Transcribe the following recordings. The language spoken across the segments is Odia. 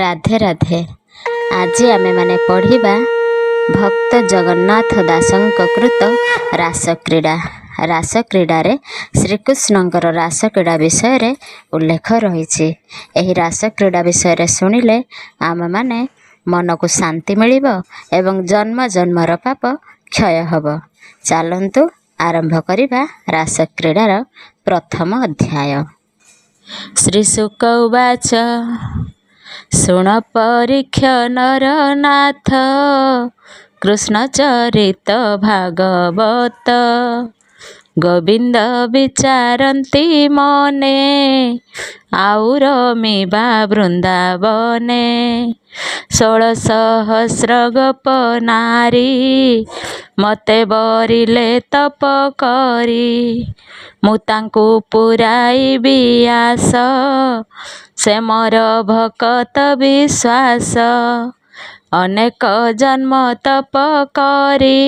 ରାଧେ ରାଧେ। ଆଜି ଆମେମାନେ ପଢ଼ିବା ଭକ୍ତ ଜଗନ୍ନାଥ ଦାସଙ୍କ କୃତ ରାସକ୍ରୀଡ଼ା। ରାସକ୍ରୀଡ଼ାରେ ଶ୍ରୀକୃଷ୍ଣଙ୍କର ରାସକ୍ରୀଡ଼ା ବିଷୟରେ ଉଲ୍ଲେଖ ରହିଛି। ଏହି ରାସକ୍ରୀଡ଼ା ବିଷୟରେ ଶୁଣିଲେ ଆମମାନେ ମନକୁ ଶାନ୍ତି ମିଳିବ ଏବଂ ଜନ୍ମ ଜନ୍ମର ପାପ କ୍ଷୟ ହେବ। ଚାଲନ୍ତୁ ଆରମ୍ଭ କରିବା ରାସକ୍ରୀଡ଼ାର ପ୍ରଥମ ଅଧ୍ୟାୟ। ଶ୍ରୀଶୁକ ଉବାଚ ଶୁଣ ପରୀକ୍ଷ ନରନାଥ କୃଷ୍ଣ ଚରିତ ଭାଗବତ। ଗୋବିନ୍ଦ ବିଚାରନ୍ତି ମନେ ଆଉ ରମିବା ବୃନ୍ଦାବନେ। 16,000 ଗୋପ ନାରୀ ମତେ ବରିଲେ ତପ କରି। ମୁଁ ତାଙ୍କୁ ପୁରାଇବି ଆସ ସେ ମୋର ଭକତ ବିଶ୍ୱାସ। ଅନେକ ଜନ୍ମ ତପ କରି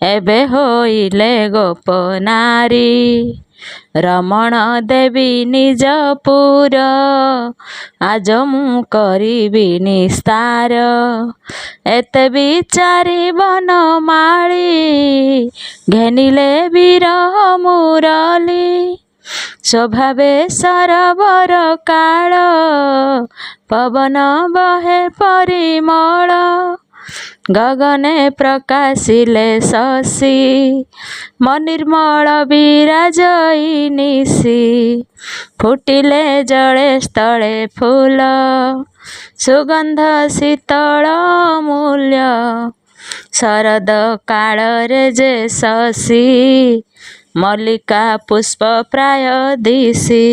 ଏବେ ହୋଇଲେ ଗୋପ ନାରୀ। ରମଣ ଦେବୀ ନିଜ ପୁର ଆଜ ମୁଁ କରିବି ନିସ୍ତାର। ଏତେ ବିଚାରି ବନମାଳୀ ଘେନିଲେ ବିରହ ମୁରଲି। ସ୍ୱଭାବେ ସରବର କାଳ ପବନ ବହେ ପରିମଳ। ଗଗନେ ପ୍ରକାଶିଲେ ଶଶୀ ମନିର୍ମଳ ବିରାଜଇ ନିଶି। ଫୁଟିଲେ ଜଳେ ସ୍ଥଳେ ଫୁଲ ସୁଗନ୍ଧ ଶୀତଳ ଅମୂଲ୍ୟ। ଶରଦ କାଳରେ ଯେ ଶଶୀ ମଲ୍ଲିକା ପୁଷ୍ପ ପ୍ରାୟ ଦିଶି।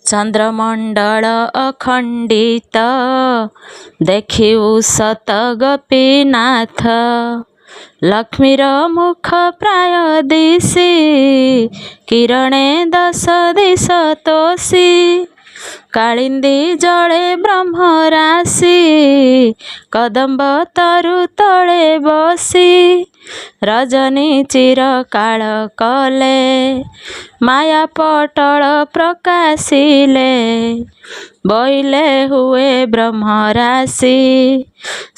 ଚନ୍ଦ୍ରମଣ୍ଡଳ ଅଖଣ୍ଡିତ ଦେଖିଉ ସତ ଗୋପୀନାଥ। ଲକ୍ଷ୍ମୀର ମୁଖ ପ୍ରାୟ ଦିଶି କିରଣେ ଦଶ ଦିଶ ତୋଷି। କାଳିନ୍ଦୀ ଜଳେ ବ୍ରହ୍ମରାଶି କଦମ୍ବ ତରୁ ତଳେ ବସି। ରଜନୀ ଚିର କାଳ କଲେ ମାୟା ପଟଳ ପ୍ରକାଶିଲେ। ବୋଇଲେ ହୁଏ ବ୍ରହ୍ମରାଶି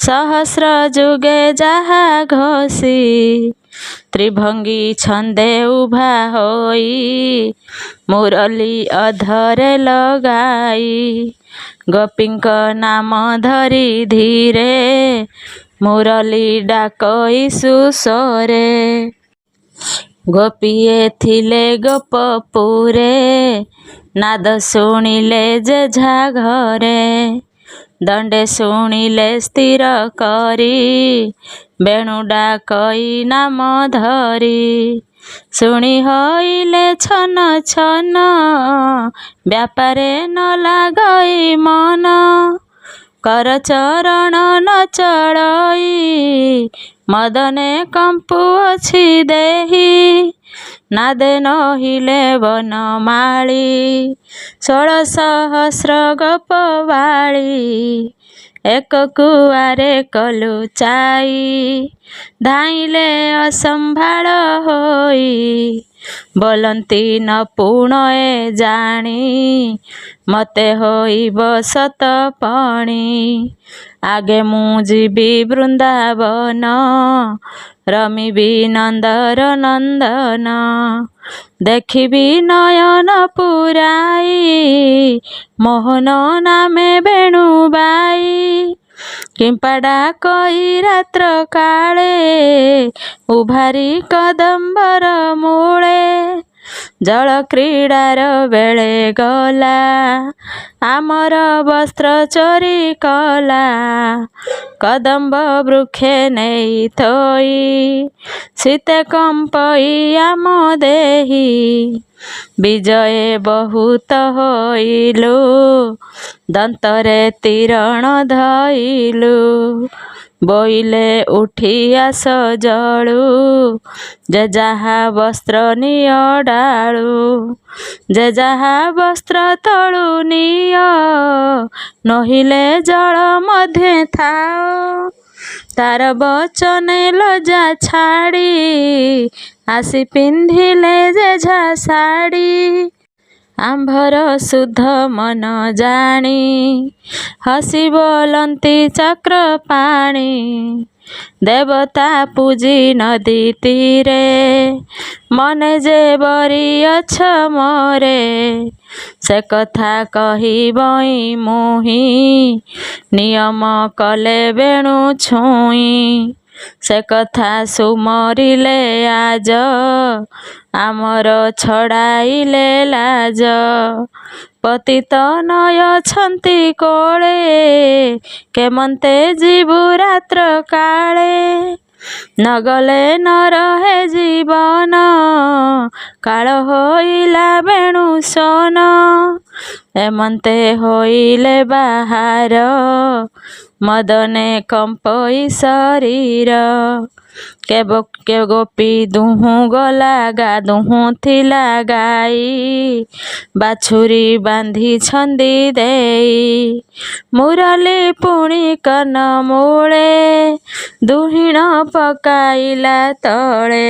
ସହସ୍ର ଯୁଗେ ଯାହା ଘଷି। ତ୍ରିଭଙ୍ଗୀ ଛନ୍ଦେ ଉଭା ହୋଇ ମୁରଲି ଅଧରେ ଲଗାଇ। ଗୋପୀଙ୍କ ନାମ ଧରି ଧୀରେ ମୁରଲି ଡାକଇ ସୁସ୍ୱରେ। ଗୋପୀଏ ଥିଲେ ଗୋପପୁରେ ନାଦ ଶୁଣିଲେ ଯେଝା ଘରେ। ଦଣ୍ଡେ ଶୁଣିଲେ ସ୍ଥିର କରି ବେଣୁ ଡାକଇ ନାମ ଧରି। ଶୁଣି ହୋଇଲେ ଛନ ଛନ ବ୍ୟାପାରେ ନ ଲାଗଇ ମନ। କର ଚରଣ ନ ଚଳଇ ମଦନେ କମ୍ପୁଅଛି ଦେହି। ନାଦେ ନହିଲେ ବନମାଳୀ 16,000 ଗୋପ ବାଳୀ। ଏକ କୁଆରେ କଲୁ ଚାଇ ଧାଇଁଲେ ଅସମ୍ଭାଳ ହୋଇ। ବୋଲନ୍ତି ନ ପୁଣ ଏ ଜାଣି ମତେ ହୋଇବ ସତପଣି। ଆଗେ ମୁଁ ଯିବି ବୃନ୍ଦାବନ ରମିବି ନନ୍ଦର ନନ୍ଦନ। ଦେଖିବି ନୟନ ପୁରାଇ ମୋହନ ନାମେ ବେଣୁବାଇ। କିମ୍ପା ଡାକଇ ରାତ୍ର କାଳେ ଉଭାରି କଦମ୍ବର ମୂଳେ। ଜଳ କ୍ରୀଡ଼ାର ବେଳେ ଗଲା ଆମର ବସ୍ତ୍ର ଚୋରି କଲା। କଦମ୍ବ ବୃକ୍ଷେ ନେଇ ଥୋଇ ଶୀତେ କମ୍ପଇ ଆମ ଦେହି। ବିଜୟେ ବହୁତ ହୋଇଲୁ ଦନ୍ତରେ ତୀରଣ ଧଇଲୁ। ବୋଇଲେ ଉଠି ଆସ ଜଳୁ ଯେ ଯାହା ବସ୍ତ୍ର ନିଅ ଡାଳୁ। ଯେ ଯାହା ବସ୍ତ୍ର ତଳୁ ନିଅ ନୋହିଲେ ଜଳ ମଧ୍ୟେ ଥାଅ। ତାର ବଚନେ ଲଜ୍ଜା ଛାଡ଼ି ଆସି ପିନ୍ଧିଲେ ଯେଝା ଶାଢ଼ୀ। ଆମ୍ଭର ଶୁଦ୍ଧ ମନ ଜାଣି ହସି ବୋଲନ୍ତି ଚକ୍ର ପାଣି। ଦେବତା ପୂଜି ନଦୀ ତୀରେ ମନେ ଯେ ବରି ଅଛ ମୋରେ। ସେ କଥା କହିବଇ ମୁହିଁ ନିୟମ କଲେ ବେଣୁ ଛୁଇଁ। ସେ କଥା ସୁମରିଲେ ଆଜ ଆମର ଛଡ଼ାଇଲେ ଲାଜ। ପତିତ ନୟଛନ୍ତି କୋଳେ କେମନ୍ତେ ଯିବୁ ରାତ୍ର କାଳେ। ନଗଲେ ନ ରହେ ଜୀବନ କାଳ ହୋଇଲା ବେଣୁ ସୋନ। ଏମନ୍ତେ ହୋଇଲେ ବାହାର ମଦନେ କମ୍ପଇ ଶରୀର। କେ ଗୋପୀ ଦୁହୁଁ ଗଲା ଦୁହୁଁ ଥିଲା ଗାଈ। ବାଛୁରୀ ବାନ୍ଧି ଛନ୍ଦି ଦେଇ ମୁରଲି ପୁଣି କନ ମୂଳେ ଦୁହିଣ ପକାଇଲା ତଳେ।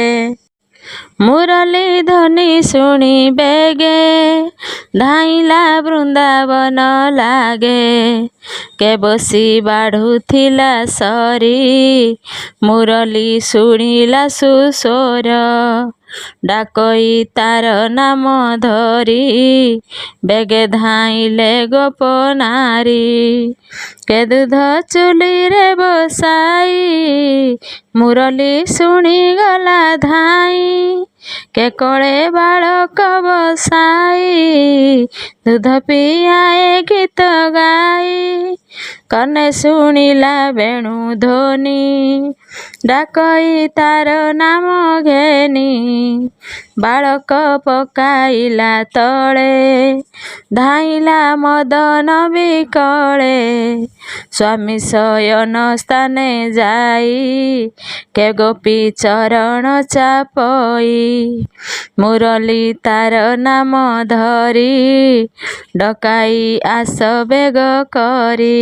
ମୁରଲି ଧ୍ୱନି ଶୁଣି ବେଗେ ଧାଇଁଲା ବୃନ୍ଦାବନ ଲାଗେ। କେ ବସି ବାଢ଼ୁଥିଲା ସରି ମୁରଲି ଶୁଣିଲା ସୁସ୍ୱର। ଡାକଇ ତାର ନାମ ଧରି ବେଗେ ଧାଇଁଲେ ଗୋପ ନାରୀ। କେ ଦୁଧ ଚୁଲିରେ ବସାଇ ମୁରଲି ଶୁଣିଗଲା ଧାଇଁ। କେ କୋଳେ ବାଳକ ବସାଇ ଦୁଧ ପିଆଏ ଗୀତ ଗାଇ। କନେ ଶୁଣିଲା ବେଣୁ ଧ୍ୱନି ଡାକଇ ତାର ନାମ ଘେନି। ବାଳକ ପକାଇଲା ତଳେ ଧାଇଁଲା ମଦନ ବିକଳେ। ସ୍ୱାମୀ ଶୟନ ସ୍ଥାନେ ଯାଇ କେ ଗୋପୀ ଚରଣ ଚାପଇ ମୁରଲି ତାର ନାମ ଧରି ଡକାଇ ଆସ ବେଗ କରି।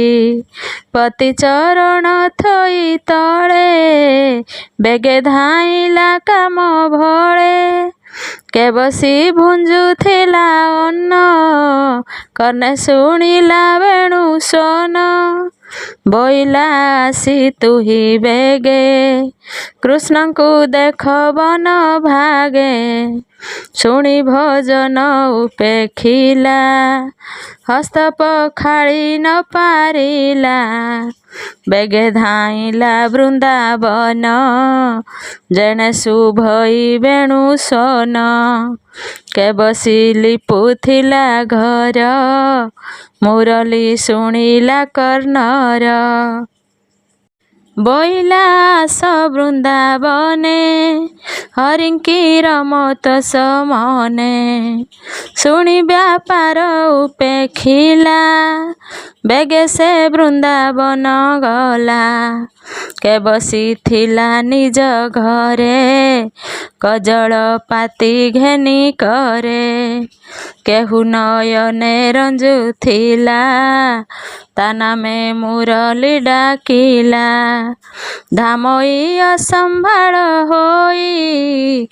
ପତି ଚରଣ ଥୋଇ ତଳେ ବେଗେ ଧାଇଁଲା କାମ ଭଳେ। କେ ବସି ଭୁଞ୍ଜୁଥିଲା ଅନ୍ନ କର୍ଣ୍ଣେ ଶୁଣିଲା ବେଣୁ ସୋନ। ବୋଇଲା ଆସି ତୁହି ବେଗେ କୃଷ୍ଣଙ୍କୁ ଦେଖ ବନ ଭାଗେ। ଶୁଣି ଭଜନ ଉପେଖିଲା ହସ୍ତ ପଖାଳି ନ ପାରିଲା। ବେଗେ ଧାଇଁଲା ବୃନ୍ଦାବନ ଯେଣେ ଶୁଭଇ ବେଣୁ ସୋନ। କେ ବସି ଲିପୁଥିଲା ଘର ମୁରଲି ଶୁଣିଲା କର୍ଣ୍ଣର। ବୋଇଲା ଆସ ବୃନ୍ଦାବନେ ହରିଙ୍କିର ମତ ସମନେ। ଶୁଣି ବ୍ୟାପାର ଉପେଖିଲା ବେଗେ ସେ ବୃନ୍ଦାବନ ଗଲା। କେ ବସିଥିଲା ନିଜ ଘରେ କଜଳ ପାତି ଘେନି କରେ। କେହୁ ନୟନେ ରଞ୍ଜୁଥିଲା ତା ନାମେ ମୁରଲି ଡାକିଲା। ଧାମଇ ଅସମ୍ଭାଳ ହୋଇ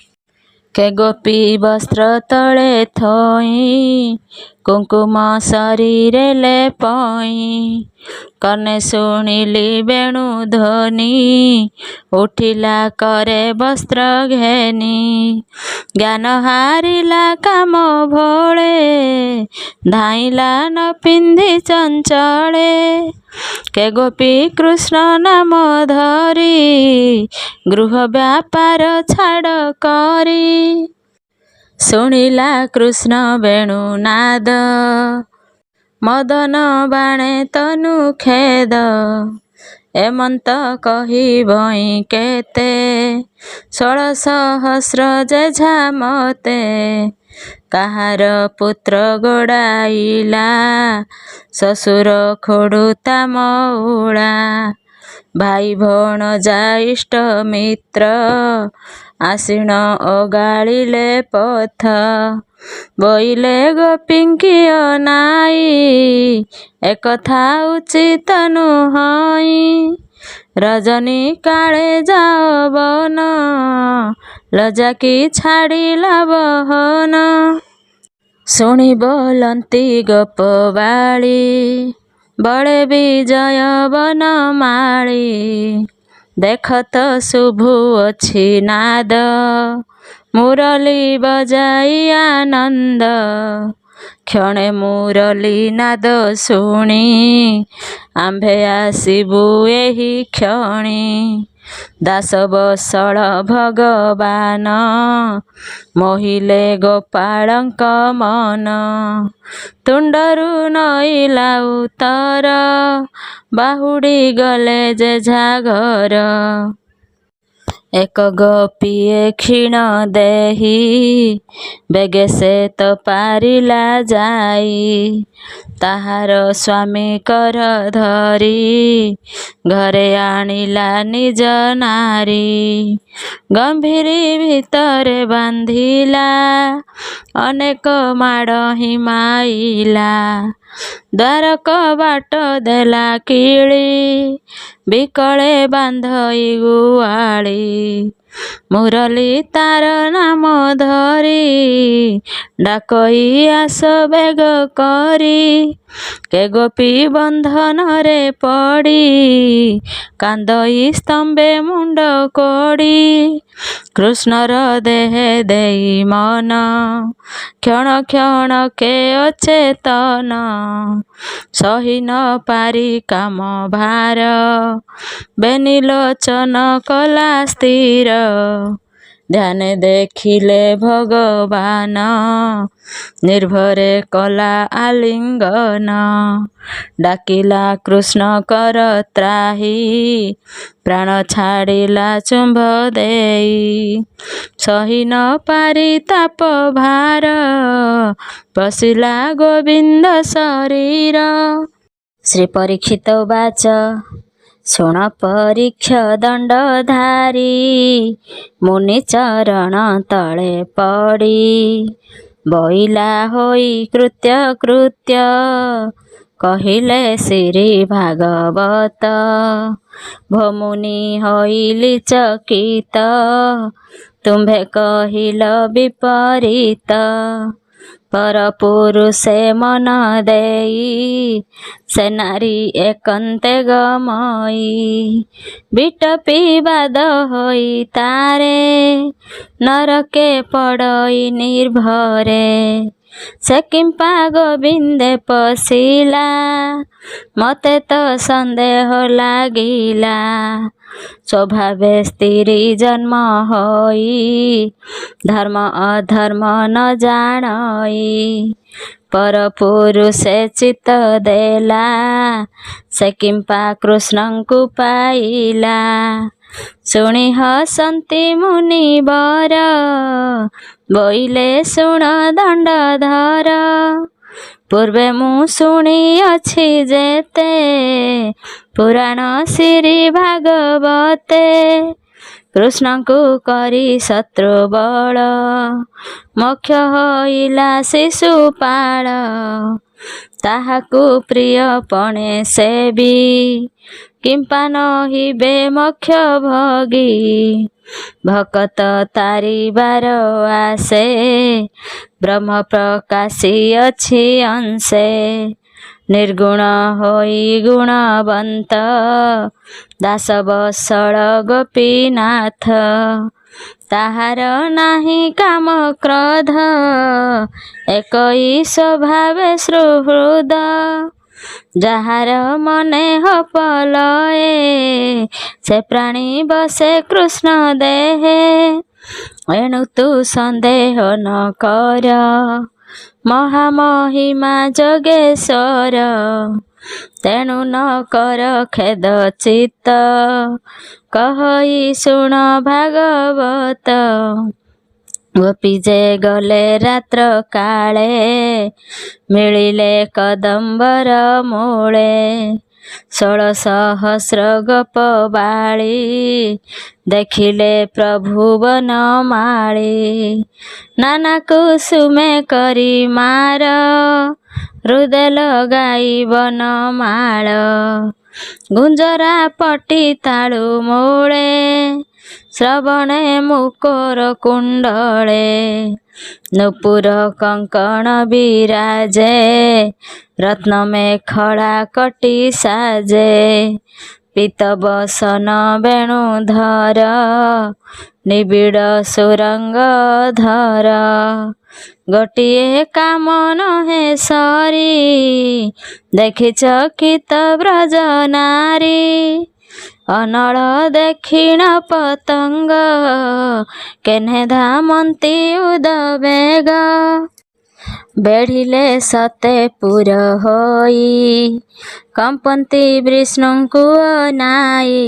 କେ ଗୋପୀ ବସ୍ତ୍ର ତଳେ ଥୋଇ କୁଙ୍କୁମ ଶରୀରେ ଲେପଇ। କନେ ଶୁଣିଲି ବେଣୁ ଧ୍ୱନି ଉଠିଲା କରେ ବସ୍ତ୍ର ଘେନି। ଜ୍ଞାନ ହାରିଲା କାମ ଭଳେ ଧାଇଁଲା ନ ପିନ୍ଧି ଚଞ୍ଚଳେ। କେ ଗୋପୀ କୃଷ୍ଣ ନାମ ଧରି ଗୃହ ବ୍ୟାପାର ଛାଡ଼ କରି। ଶୁଣିଲା କୃଷ୍ଣ ବେଣୁ ନାଦ ମଦନ ବାଣେ ତନୁ ଖେଦ। ଏମନ୍ତ କହିବଇ କେତେ 16,000 ଯେଝା ମତେ। କାହାର ପୁତ୍ର ଗୋଡ଼ାଇଲା ଶ୍ୱଶୁର ଖୋଡ଼ୁତା ମଉଳା। ଭାଇ ଭଣଜା ଇଷ୍ଟ ମିତ୍ର ଆଶିଣ ଓଗାଳିଲେ ପଥ। ବୋଇଲେ ଗୋପୀଙ୍କି ଅନାଇ ଏକଥା ଉଚିତ ନୁହଁଇ। ରଜନୀ କାଳେ ଯାଅ ବନ ଲଜ୍ଜା କି ଛାଡ଼ିଲା ବହନ। ଶୁଣି ବୋଲନ୍ତି ଗୋପବାଳୀ, ବଳେ ବିଜୟ ବନମାଳୀ। ଦେଖ ତ ଶୁଭୁଅଛି ନାଦ, ମୁରଲି ବଜାଇ ଆନନ୍ଦ। କ୍ଷଣେ ମୁରଲି ନାଦ ଶୁଣି, ଆମ୍ଭେ ଆସିବୁ ଏହି କ୍ଷଣି। ଦାସ ବତ୍ସଳ ଭଗବାନ, ମୋହିଲେ ଗୋପାଳଙ୍କ ମନ। ତୁଣ୍ଡରୁ ନଇଲା ଉତ୍ତର, ବାହୁଡ଼ି ଗଲେ ଯେଝା ଘର। ଏକ ଗୋପୀଏ କ୍ଷୀଣ ଦେହି, ବେଗେ ସେ ତ ପାରିଲା ଯାଇ। ତାହାର ସ୍ୱାମୀ କର ଧରି, ଘରେ ଆଣିଲା ନିଜ ନାରୀ। ଗମ୍ଭୀରି ଭିତରେ ବାନ୍ଧିଲା, ଅନେକ ମାଡ଼ ହିଁ ମାଇଲା। ଦ୍ୱାର କବାଟ ଦେଲା କିଳି, ବିକଳେ ବାନ୍ଧଇ ଗୁଆଳି। ମୁରଲି ତାର ନାମ ଧରି, ଡାକଇ ଆସ ବେଗ କରି। କେ ଗୋପୀ ବନ୍ଧନରେ ପଡ଼ି, କାନ୍ଦଇ ସ୍ତମ୍ଭେ ମୁଣ୍ଡ କୋଡ଼ି। କୃଷ୍ଣର ଦେହେ ଦେଇ ମନ, କ୍ଷଣ କ୍ଷଣକେ ଅଚେତନ। ସହି ନ ପାରି କାମ ଭାର, ବେନି ଲୋଚନ କଲା ସ୍ଥିର। ଧ୍ୟାନେ ଦେଖିଲେ ଭଗବାନ, ନିର୍ଭରେ କଲା ଆଲିଙ୍ଗନ। ଡାକିଲା କୃଷ୍ଣ କର ତ୍ରାହି, ପ୍ରାଣ ଛାଡ଼ିଲା ଚୁମ୍ବ ଦେଇ। ସହି ନ ପାରି ତାପ ଭାର, ପଶିଲା ଗୋବିନ୍ଦ ଶରୀର। ଶ୍ରୀ ପରୀକ୍ଷିତ ଉବାଚ, ଶୁଣ ପରୀକ୍ଷ ଦଣ୍ଡଧାରୀ, ମୁନି ଚରଣ ତଳେ ପଡ଼ି। ବଇଲା ହୋଇ କୃତ୍ୟ କୃତ୍ୟ, କହିଲେ ଶ୍ରୀ ଭାଗବତ। ଭୋମୁନି ହୋଇଲି ଚକିତ, ତୁମ୍ଭେ କହିଲ ବିପରୀତ। ପର ପୁରୁଷେ ମନ ଦେଇ, ସେ ନାରୀ ଏକନ୍ତେ ଗମଇ। ବିଟପି ବାଦ ହୋଇ ତାରେ, ନରକେ ପଡ଼ଇ ନିର୍ଭରେ। ସେ କିମ୍ପା ଗୋବିନ୍ଦେ ପଶିଲା, ମତେ ତ ସନ୍ଦେହ ଲାଗିଲା। ସ୍ୱଭାବେ ସ୍ତ୍ରୀ ଜନ୍ମ ହୋଇ, ଧର୍ମ ଅଧର୍ମ ନ ଜାଣଇ। ପର ପୁରୁଷେ ଚିତ୍ତ ଦେଲା, ସେ କିମ୍ପା କୃଷ୍ଣଙ୍କୁ ପାଇଲା। ଶୁଣି ହସନ୍ତି ମୁନିବର, ବୋଇଲେ ଶୁଣ ଦଣ୍ଡଧର। ପୂର୍ବେ ମୁଁ ଶୁଣିଅଛି ଯେତେ, ପୁରାଣ ଶ୍ରୀ ଭାଗବତେ। କୃଷ୍ଣଙ୍କୁ କରି ଶତ୍ରୁ ବଳ, ମୋକ୍ଷ ହୋଇଲା ଶିଶୁପାଳ। ତାହାକୁ ପ୍ରିୟପଣେ ସେବି, କିମ୍ପା ନହିବେ ମୋକ୍ଷ ଭୋଗୀ। ଭକତ ତାରିବାର ଆସେ, ବ୍ରହ୍ମ ପ୍ରକାଶି ଅଛି ଅଂଶେ। ନିର୍ଗୁଣ ହୋଇ ଗୁଣବନ୍ତ, ଦାସ ବତ୍ସଳ ଗୋପୀନାଥ। ତାହାର ନାହିଁ କାମ କ୍ରୋଧ, ଏକଇ ସ୍ୱଭାବେ ସୁହୃଦ। ଯାହାର ମନେ ହପ ଲଏ, ସେ ପ୍ରାଣୀ ବସେ କୃଷ୍ଣ ଦେହେ। ଏଣୁ ତୁ ସନ୍ଦେହ ନ କର, ମହାମହିମା ଯୋଗେଶ୍ୱର। ତେଣୁ ନ କର ଖେଦ ଚିତ୍ତ, କହଇ ଶୁଣ ଭାଗବତ। ଗୋପୀ ଯେ ଗଲେ ରାତ୍ର କାଳେ, ମିଳିଲେ କଦମ୍ବର ମୂଳେ। 16,000 ଗୋପବାଳୀ, ଦେଖିଲେ ପ୍ରଭୁ ବନମାଳୀ। ନାନା କୁସୁମେ କରି ମାର, ହୃଦେ ଲଗାଇ ବନମାଳ। ଗୁଞ୍ଜରା ପଟି ତାଳୁ ମୂଳେ ଶ୍ରବଣେ ମୁକର କୁଣ୍ଡଳେ ନୂପୁର କଙ୍କଣ ବିରାଜେ ରତ୍ନ ମେଖଳା କଟି ସାଜେ ପୀତବସନ ବେଣୁଧର ନିବିଡ଼ ସୁରଙ୍ଗ ଧର ଗୋଟିଏ କାମ ନୁହେଁ ସରି ଦେଖିଛ କିତ ବ୍ରଜ ନାରୀ ଅନଳ ଦକ୍ଷିଣ ପତଙ୍ଗ କେହ୍ନେ ଧାମନ୍ତି ଉଦବେଗ ବେଢ଼ିଲେ ସତେ ପୁର ହୋଇ କମ୍ପନ୍ତି ବିଷ୍ଣୁଙ୍କୁ ଅନାଇ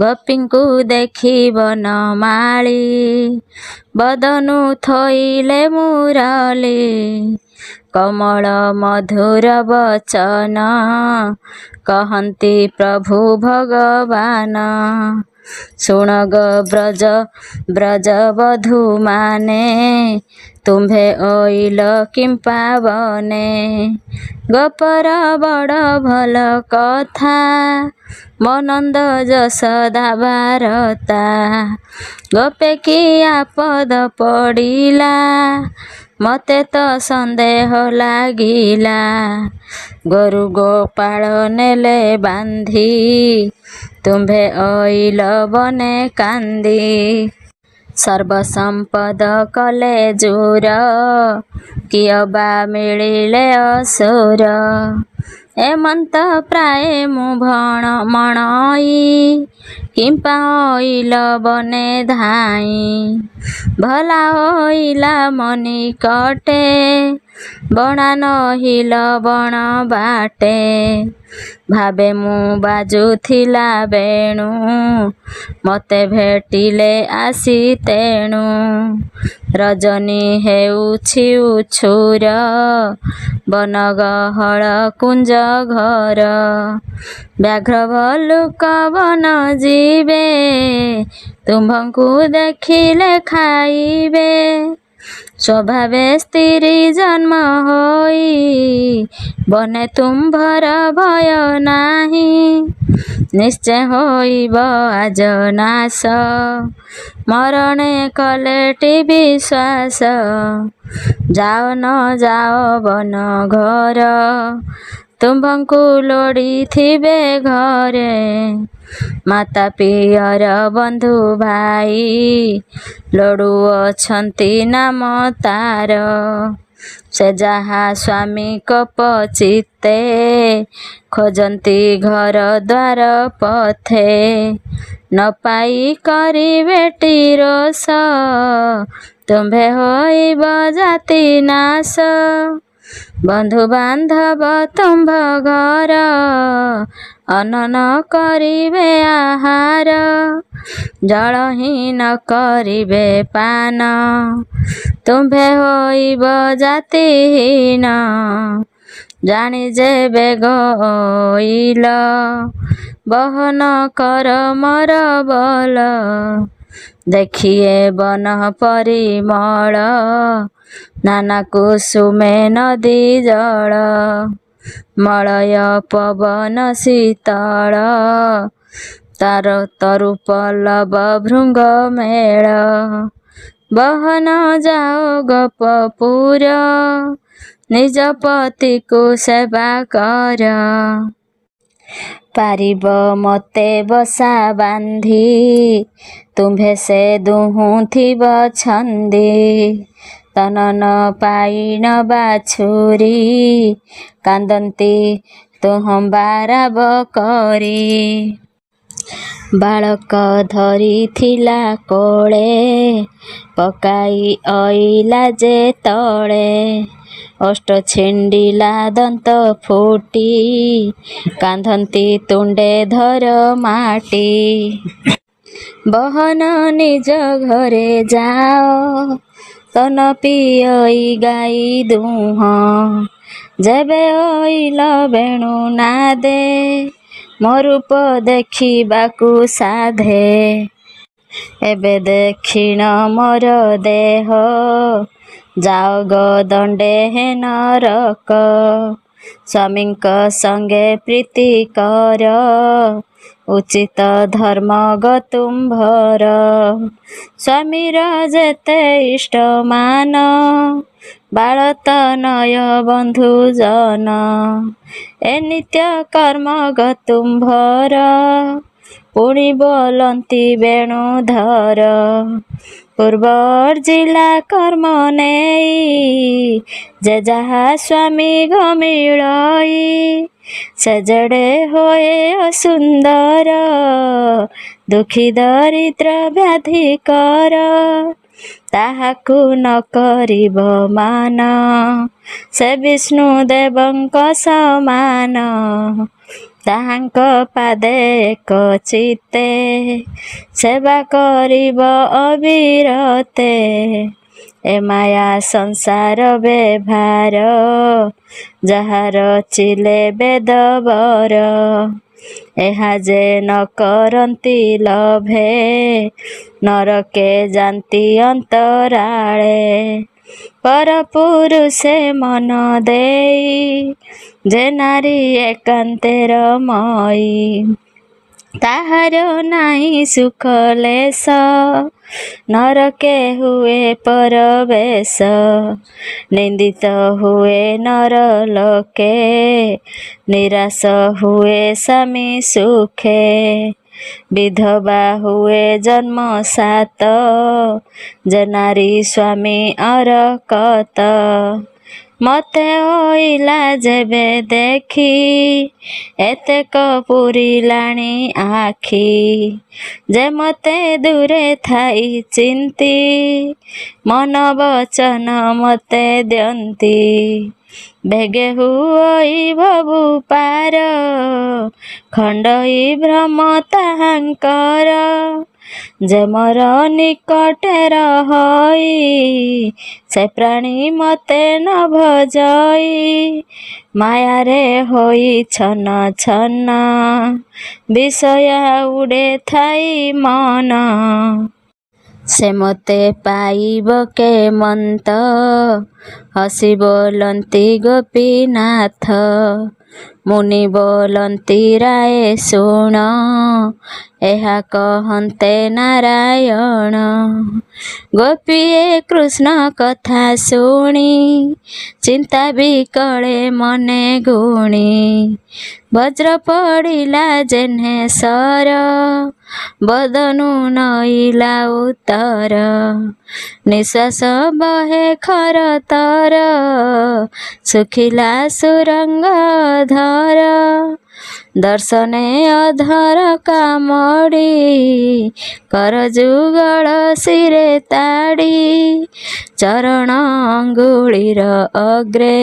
ଗୋପୀଙ୍କୁ ଦେଖି ବନମାଳି ବଦନୁ ଥୋଇଲେ ମୁରଲି କମଳ ମଧୁର ବଚନ କହନ୍ତି ପ୍ରଭୁ ଭଗବାନ ଶୁଣ ଗ ବ୍ରଜବଧୂ ମାନେ ତୁମ୍ଭେ ଅଇଲ କିମ୍ପା ବନେ ଗୋପର ବଡ଼ ଭଲ କଥା ମୋ ନନ୍ଦ ଯଶୋଦା ବାରତା ଗୋପେ କି ଆପଦ ପଡ଼ିଲା ମତେ ତ ସନ୍ଦେହ ଲାଗିଲା ଗୋରୁ ଗୋପାଳ ନେଲେ ବାନ୍ଧି ତୁମ୍ଭେ ଅଇଲ ବନେ କାନ୍ଦି ସର୍ବସମ୍ପଦ କଲେ ଜୁର କିଏ ବା ମିଳିଲେ ଅସୁର ଏମନ୍ତ ପ୍ରାୟ ମୁଁ ମଣଇ କିମ୍ପା ଅଇଲ ବନେ ଧାଇଁ ଭଲା ଅଇଲା ମନି କଟେ ବଣା ନହିଲ ବଣ ବାଟେ ଭାବେ ମୁଁ ବାଜୁଥିଲା ବେଣୁ ମତେ ଭେଟିଲେ ଆସି ତେଣୁ ରଜନୀ ହେଉଛି ଉଛୁର ବନଗହଳ କୁଞ୍ଜ ଘର ବ୍ୟାଘ୍ର ଭଲ୍ଲୁକ ବନ ଯିବେ ତୁମ୍ଭଙ୍କୁ ଦେଖିଲେ ଖାଇବେ ସ୍ୱଭାବେ ସ୍ତ୍ରୀ ଜନ୍ମ ହୋଇ ବନେ ତୁମ୍ଭର ଭୟ ନାହିଁ ନିଶ୍ଚୟ ହୋଇବ ଆଜ ନାଶ ମରଣେ କଲେଟି ବିଶ୍ୱାସ ଯାଅ ନ ଯାଅ ବନ ଘର ତୁମ୍ଭଙ୍କୁ ଲୋଡ଼ିଥିବେ ଘରେ ମାତା ପିୟର ବନ୍ଧୁ ଭାଇ ଲୋଡ଼ୁଅଛନ୍ତି ନାମ ତାର ସେ ଯାହା ସ୍ୱାମୀ କୋପଚିତେ ଖୋଜନ୍ତି ଘର ଦ୍ୱାର ପଥେ ନ ପାଇ କରିବେଟି ରୋଷ ତୁମ୍ଭେ ହୋଇବ ଜାତି ନାଶ ବନ୍ଧୁ ବାନ୍ଧବ ତୁମ୍ଭ ଘର ଅନନ କରିବେ ଆହାର ଜଳହୀନ କରିବେ ପାନ ତୁମ୍ଭେ ହୋଇବ ଜାତିହୀନ ଜାଣି ଯେବେ ଗଇଲ ବହନ କର ମର ବଲ ଦେଖିଏ ବନ ପରିମଳ ନାନା କୁସୁମେ ନଦୀ ଜଳ ମଳୟ ପବନ ଶୀତଳ ତାର ତରୁ ପଲ୍ଲବ ଭୃଙ୍ଗ ମେଳ ବହନ ଯାଅ ଗୋପପୁର ନିଜ ପତିକୁ ସେବା କର ପାରିବ ମତେ ବସା ବାନ୍ଧି ତୁମ୍ଭେ ସେ ଦୁହୁଁଥିବ ଛନ୍ଦି ତନନ ପାଇନ ବାଛୁରୀ କାନ୍ଦନ୍ତି ତୁହଁ ବାରାବ କରି ବାଳକ ଧରିଥିଲା କୋଳେ ପକାଇ ଅଇଲା ଯେ ତଳେ ଅଷ୍ଟ ଛିଣ୍ଡିଲା ଦନ୍ତ ଫୁଟି କାନ୍ଧନ୍ତି ତୁଣ୍ଡେ ଧର ମାଟି ବହନ ନିଜ ଘରେ ଯାଅ ତନ ପିଅଇ ଗାଈ ଦୁହଁ ଯେବେ ଅଇଲ ବେଣୁ ନାଦେ ମୋ ରୂପ ଦେଖିବାକୁ ସାଧେ ଏବେ ଦେଖିଣ ମୋର ଦେହ ଯାଅ ଗ ଦଣ୍ଡେ ହେ ନରକ ସ୍ୱାମୀଙ୍କ ସଙ୍ଗେ ପ୍ରୀତି କର, ଉଚିତ ଧର୍ମ ଗତୁମ୍ଭର। ସ୍ୱାମୀର ଯେତେ ଇଷ୍ଟମାନ, ବାଳତନୟ ବନ୍ଧୁଜନ। ଏ ନିତ୍ୟ କର୍ମ ଗତୁମ୍ଭର, ପୁଣି ବୋଲନ୍ତି ବେଣୁଧର। ପୂର୍ବର୍ଜିଲା କର୍ମ ନେଇ, ଯେ ଯାହା ସ୍ୱାମୀ ଗମିଳଇ। ସେ ଯେଡ଼େ ହୋଏ ଅସୁନ୍ଦର, ଦୁଃଖୀ ଦରିଦ୍ର ବ୍ୟାଧିକର। ତାହାକୁ ନ କରିବ ମାନ, ସେ ବିଷ୍ଣୁ ଦେବଙ୍କ ସମାନ। ତାହାଙ୍କ ପାଦେ ଏକ ଚିତ୍ତେ, ସେବା କରିବ ଅବିରତେ। ଏ ମାୟା ସଂସାର ବେଭାର, ଯାହାର ଚିଲେ ବେଦବର। ଏହା ଯେ ନ କରନ୍ତି ଲଭେ, ନରକେ ଯାନ୍ତି ଅନ୍ତରାଳେ। ପରପୁରୁଷେ ମନ ଦେଇ, ଯେ ନାରୀ ଏକାନ୍ତେର ମଇ। ତାହାର ନାହିଁ ସୁଖ ଲେଶ, ନରକେ ହୁଏ ପରବେଶ। ନିନ୍ଦିତ ହୁଏ ନର ଲୋକେ, ନିରାଶ ହୁଏ ସ୍ୱାମୀ ସୁଖେ। ବିଧବା ହୁଏ ଜନ୍ମ ସାତ, ଯେ ନାରୀ ସ୍ୱାମୀ ଅରକତ। ମତେ ଅଇଲା ଯେବେ ଦେଖି, ଏତେକ ପୂରିଲାଣି ଆଖି। ଯେ ମତେ ଦୂରେ ଥାଇ ଚିନ୍ତି, ମନ ବଚନ ମତେ ଦିଅନ୍ତି। ବେଗେ ହୁଅଇ ଭବୁ ପାର, ଖଣ୍ଡଇ ଭ୍ରମ ତାହାଙ୍କର। ଯେ ମୋର ନିକଟେ ରହଇ, ସେ ପ୍ରାଣୀ ମତେ ନ ଭଜଇ। ମାୟାରେ ହୋଇ ଛନ ଛନ, ବିଷୟା ଉଡ଼େ ଥାଇ ମନ। ସେ ମତେ ପାଇବ କେମନ୍ତ, ହସି ବୋଲନ୍ତି ଗୋପୀନାଥ। ମୁନି ବୋଲନ୍ତି ରାଏ ଶୁଣ, ଏହା କହନ୍ତେ ନାରାୟଣ। ଗୋପୀଏ କୃଷ୍ଣ କଥା ଶୁଣି, ଚିନ୍ତା ବିକଳେ ମନେ ଗୁଣି। ବଜ୍ର ପଡ଼ିଲା ଯେହ୍ନେ ସର, ବଦନୁ ନଇଲା ଉତ୍ତର। ନିଶ୍ୱାସ ବହେ ଖରତର, ଶୁଖିଲା ସୁରଙ୍ଗ ଧର। ଦର୍ଶନେ ଅଧର କାମଡ଼ି, କର ଯୁଗଳ ଶିରେ ତାଡ଼ି। ଚରଣ ଅଙ୍ଗୁଳିର ଅଗ୍ରେ,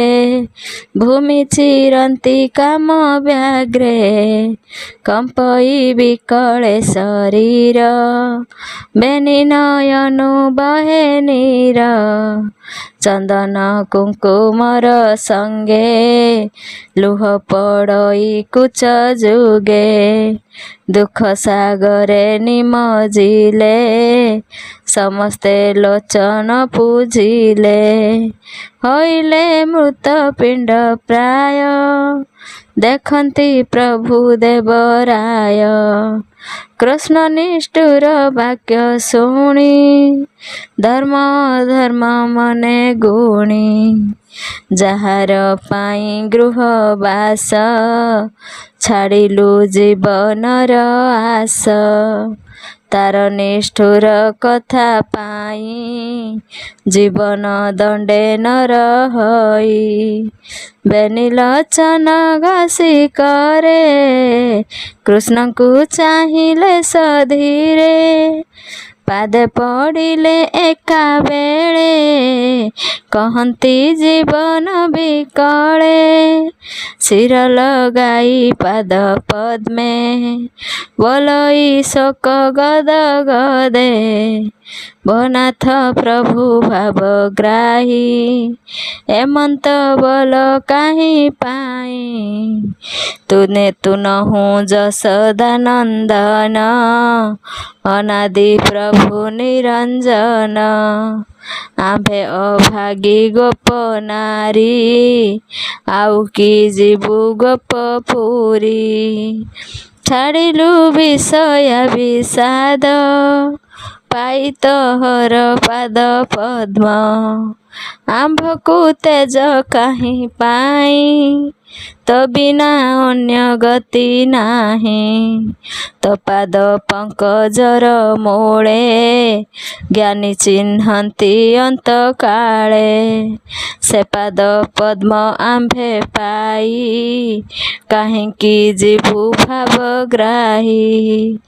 ଭୂମି ଚିରନ୍ତି କାମ ବ୍ୟାଗ୍ରେ। କମ୍ପଇ ବିକଳେ ଶରୀର, ବେନି ନୟନୁ ବହେ ନୀର। ଚନ୍ଦନ କୁଙ୍କୁମର ସଙ୍ଗେ, ଲୁହ ପଡ଼ଇ କୁଚ ଯୁଗେ। ଦୁଃଖ ସାଗରେ ନିମଜିଲେ, ସମସ୍ତେ ଲୋଚନ ପୂଜିଲେ। ହୋଇଲେ ମୃତ ପିଣ୍ଡ ପ୍ରାୟ, ଦେଖନ୍ତି ପ୍ରଭୁ ଦେବରାୟ। କୃଷ୍ଣ ନିଷ୍ଠୁର ବାକ୍ୟ ଶୁଣି, ଧର୍ମ ଅଧର୍ମ ମନେ ଗୁଣି। ଯାହାର ପାଇଁ ଗୃହବାସ, ଛାଡ଼ିଲୁ ଜୀବନର ଆଶ। ତାର ନିଷ୍ଠୁର କଥା ପାଇଁ, ଜୀବନ ଦଣ୍ଡେ ନର ହୋଇ। ବେନି ଲୋଚନ ଘଷି କରେ, କୃଷ୍ଣଙ୍କୁ ଚାହିଁଲେ ସଧୀରେ। ପାଦେ ପଡ଼ିଲେ ଏକାବେଳେ, କହନ୍ତି ଜୀବନ ବିକଳେ। ଶିର ଲଗାଇ ପାଦ ପଦ୍ମେ, ବୋଲଇ ଶୋକ ଗଦ ଗଦେ। ଭୋନାଥ ପ୍ରଭୁ ଭାବଗ୍ରାହୀ, ଏମନ୍ତ ବୋଲ କାହିଁ ପାଇଁ। तूने तू नहु जसोदा नंदन, अनादि प्रभु निरंजन। आम्भे अभागी गोप नारी, आउ कि जीवु गोप पुरी। छाड़िलु विषय विषाद, पाई तोहर पाद पद्म। आम्भकु तेज काहीं पाई, तो बिना अन्य गति नाही। तो पाद पंकजर मूले, ज्ञानी चिन्हन्ति अंत काले। से पाद पद्म आम्भे पाई, काहींकि जीवु भावग्राही।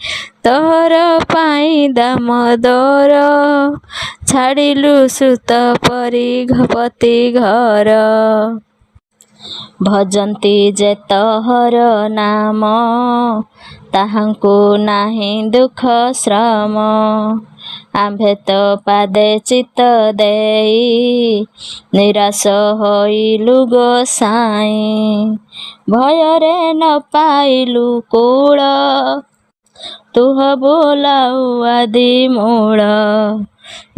तोहर पाई दामोदर, छाड़िलु सुत परी पति घर। भजन्ति जे तोहर नाम, ताहांकु नाही दुख श्रम। आम्भे तो पादे चित्त देई, निराश होइलु गोसाई। भयरे न पाइलु कूल, तुह बोलाउ आदि मूल।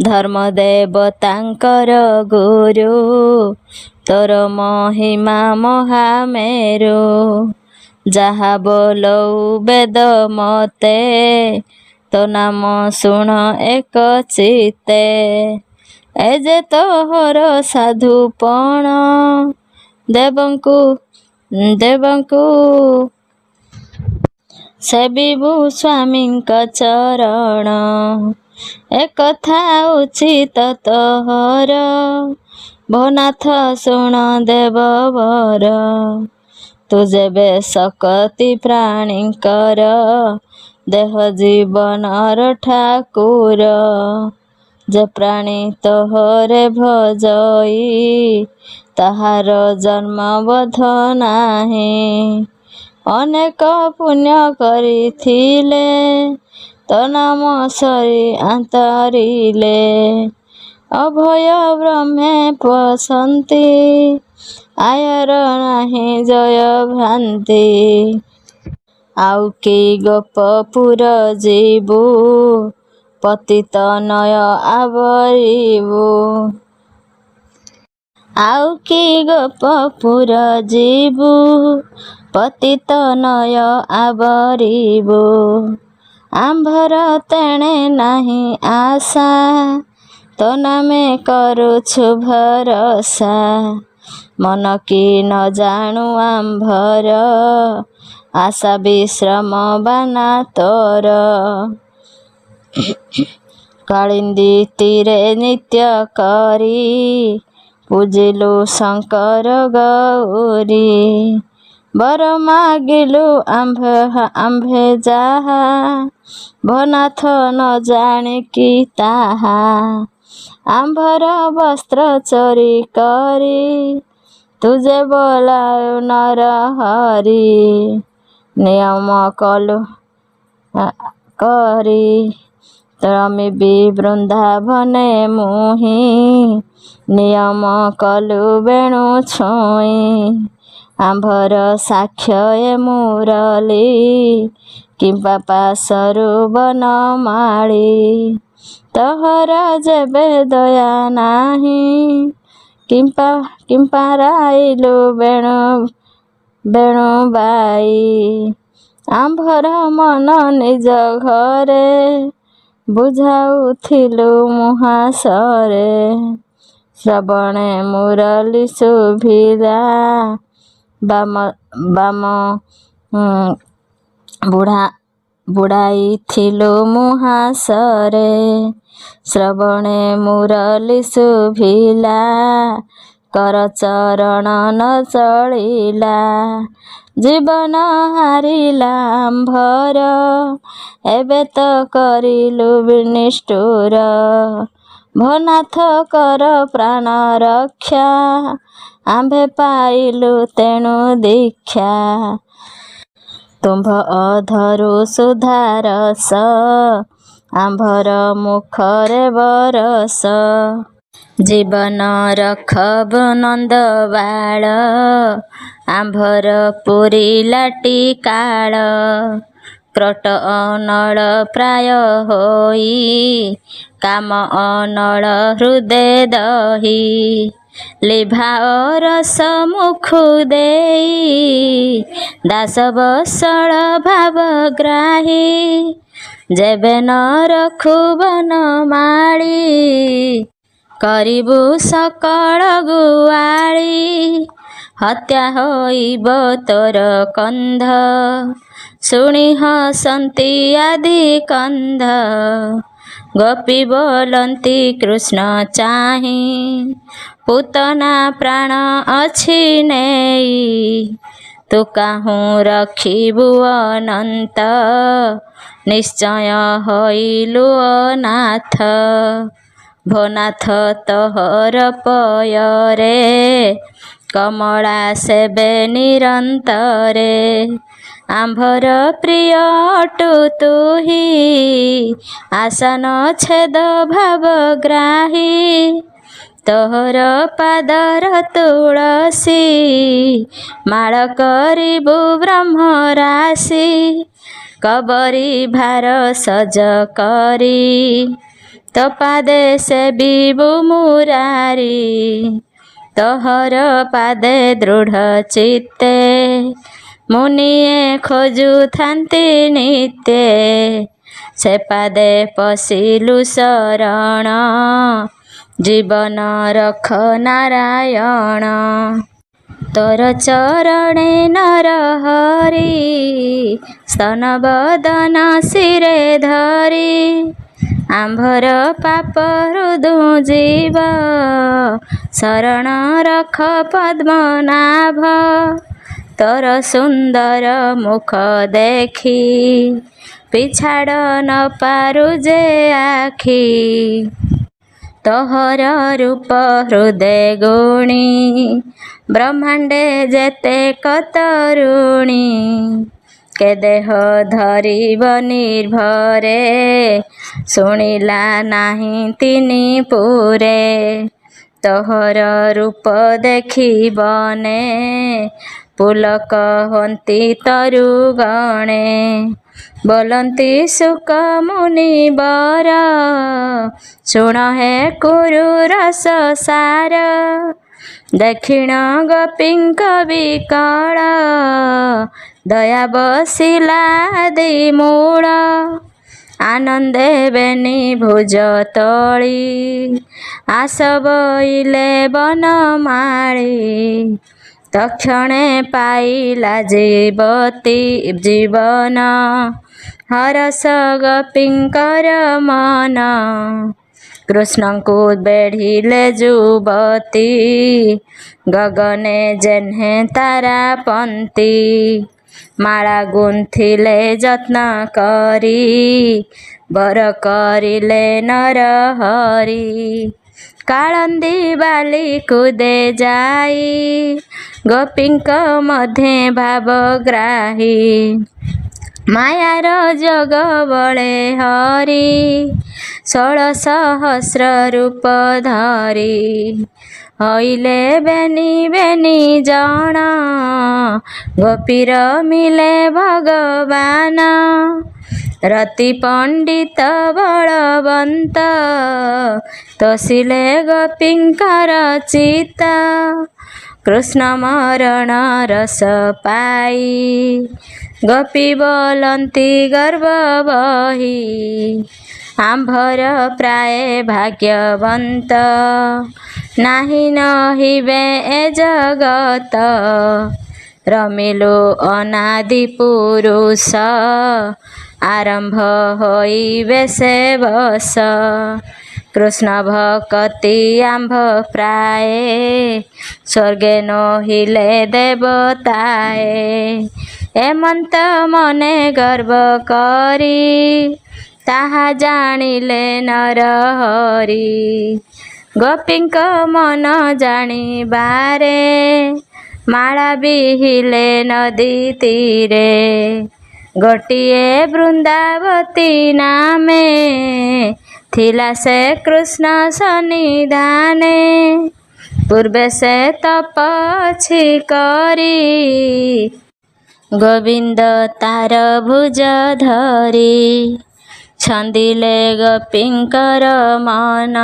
धर्म देवतांकर गुरु, तोर महिमा महामेरु। जाहा बोलऊ वेद मते, तो नाम शुण एक चिते। एजे तोहर साधुपण, देवंकु सेविबु स्वामींक चरण। एकथा उचित तोहर, भनाथ शुण देववर। तू जेबे सकति प्राणींकर, देह जीवनर ठाकुर। जे प्राणी तोहरे भजई, ताहार जन्म बोध नाही। अनेक पुण्य करिथिले, तो नाम सरी आंतरिले। अभय ब्रह्मे पसंती, आयर नाही जय भ्रांति। आउ कि गोपपुर जीवु, पतित नय आवरिबु। आउ कि गोपपुर जीवु, पतित नय आवरिबु। आम्भर तेणे नाही आशा, तो नामे करुछु भरसा। मन कि न जाणु आम्भर, आशा विश्राम बाना तोर। कालिंदी तीरे नित्य करी, पूजिलु शंकर गौरी। बर मागिलु आम्भे जाहा, भनाथ न जानिकी ताहा। आम्भर वस्त्र चोरी करी, तुझे बोलाउ नर हरि। नियम कलु करी, रमी भी वृंदावने मुहि। नियम कलु बेणु छुई, आम्भर साक्ष्य ए मुरली। किंपा पासरु बनमाळी, तोहर जेबे दया नाही। किंपा राइलु बेणु बाई। आम्भर मन निज घरे, बुझाउथिलु मुहासरे। श्रवणे मुरली शुभिला, बाम बुढ़ाइथिलु मुहासरे। श्रवणे मुरली शुभिला, कर चरण न चलिला। जीवन हारिला आम्भर, एबे तो करिलु निष्ठुर। भनाथ कर प्राण रक्षा, आम्भे पाइलु तेणु दीक्षा। तुम्भ अधरु सुधारस, आम्भर मुखरे बरस। ଜୀବନ ରଖବ ନନ୍ଦ ବାଳ, ଆମ୍ଭର ପୁରିଲାଟି କାଳ। କ୍ରୋଟ ଅନଳ ପ୍ରାୟ ହୋଇ, କାମ ଅନଳ ହୃଦେ ଦହି। ଲିଭାଅ ରସ ମୁଖୁ ଦେଇ, ଦାସ ବସଳ ଭାବଗ୍ରାହୀ। ଯେବେ ନ ରଖୁ ବନମାଳି, କରିବୁ ସକଳ ଗୁଆଳି। ହତ୍ୟା ହୋଇବ ତୋର କନ୍ଧ, ଶୁଣି ହସନ୍ତି ଆଦି କନ୍ଧ। ଗୋପୀ ବୋଲନ୍ତି କୃଷ୍ଣ ଚାହିଁ, ପୂତନା ପ୍ରାଣ ଅଛି ନେଇ। ତୁ କାହୁଁ ରଖିବୁ ଅନନ୍ତ, ନିଶ୍ଚୟ ହୋଇଲୁ ଅନାଥ। ଭୋନାଥ ତୋହର ପୟରେ, କମଳା ସେବେ ନିରନ୍ତରେ। ଆମ୍ଭର ପ୍ରିୟ ଅଟୁ ତୁହି, ଆସନ ଛେଦ ଭାବଗ୍ରାହୀ। ତୋହର ପାଦର ତୁଳସୀ, ମାଳ କରିବୁ ବ୍ରହ୍ମରାଶି। କବରୀ ଭାର ସଜ କରି, ତୋ ପାଦେ ସେବିବୁ ମୁରାରି। ତୋହର ପାଦେ ଦୃଢ଼ ଚିତ୍ତେ, ମୁନିଏ ଖୋଜୁଥାନ୍ତି ନିତ୍ୟେ। ସେ ପାଦେ ପଶିଲୁ ଶରଣ, ଜୀବନ ରଖ ନାରାୟଣ। ତୋର ଚରଣେ ନରହରି, ସ୍ତନ ବଦନ ଶିରେ ଧରି। ଆମ୍ଭର ପାପ ହୃଦୁ ଜୀବ, ଶରଣ ରଖ ପଦ୍ମନାଭ। ତୋର ସୁନ୍ଦର ମୁଖ ଦେଖି, ପିଛାଡ଼ ନ ପାରୁ ଯେ ଆଖି। ତୋହର ରୂପ ହୃଦେ ଗୁଣି, ବ୍ରହ୍ମାଣ୍ଡେ ଯେତେକ ତରୁଣୀ। କେ ଦେହ ଧରିବ ନିର୍ଭରେ, ଶୁଣିଲା ନାହିଁ ତିନି ପୁରେ। ତୋହର ରୂପ ଦେଖି ବନେ, ପୁଲକ ହୁଅନ୍ତି ତରୁଗଣେ। ବୋଲନ୍ତି ଶୁକ ମୁନିବର, ଶୁଣ ହେ କୁରୁ ରସ ସାର। ଦକ୍ଷିଣ ଗୋପୀଙ୍କ ବିକଳ, ଦୟା ବସିଲା ଆଦି ମୂଳ। ଆନନ୍ଦେ ବେନି ଭୁଜ ତୋଳି, ଆସ ବୋଇଲେ ବନମାଳି। ତକ୍ଷଣେ ପାଇଲା ଜୀବନ, ହରଷ ଗୋପୀଙ୍କର ମନ। କୃଷ୍ଣଙ୍କୁ ବେଢ଼ିଲେ ଯୁବତୀ, ଗଗନେ ଯେହ୍ନେ ତାରାପନ୍ତି। ମାଳା ଗୁନ୍ଥିଲେ ଯତ୍ନ କରି, ବର କରିଲେ ନରହରି। କାଳନ୍ଦୀ ବାଲି କୁଦେ ଯାଇ, ଗୋପୀଙ୍କ ମଧ୍ୟେ ଭାବଗ୍ରାହୀ। ମାୟାର ଯୋଗ ବଳେ ହରି, 16,000 ରୂପ ଧରି। ହଇଲେ ବେନି ବେନି ଜଣ, ଗୋପୀର ମିଲେ ଭଗବାନ। ରତି ପଣ୍ଡିତ ବଳବନ୍ତ, ତୋଷିଲେ ଗୋପୀଙ୍କର ଚିତ୍ତ। କୃଷ୍ଣ ମରଣ ରସ ପାଇ, ଗୋପୀ ବୋଲନ୍ତି ଗର୍ବ ବହି। ଆମ୍ଭର ପ୍ରାୟ ଭାଗ୍ୟବନ୍ତ, ନାହିଁ ନହିବେ ଏ ଜଗତ। ରମିଲୁ ଅନାଦି ପୁରୁଷ, ଆରମ୍ଭ ହୋଇବେ ସେ ବଶ। କୃଷ୍ଣ ଭକତି ଆମ୍ଭ ପ୍ରାୟ, ସ୍ୱର୍ଗେ ନୋହିଲେ ଦେବତାଏ। ଏମନ୍ତ ମନେ ଗର୍ବ କରି, ତାହା ଜାଣିଲେ ନରହରି। ଗୋପୀଙ୍କ ମନ ଜାଣିବାରେ, ମାଳା ବିହିଲେ ନଦୀ ତୀରେ। ଗୋଟିଏ ବୃନ୍ଦାବତୀ ନାମେ, थिला से कृष्ण सन्निधाने पूर्वे से तपछि करी गोविंद तार भुज धरी छंदिले गोपींकर मन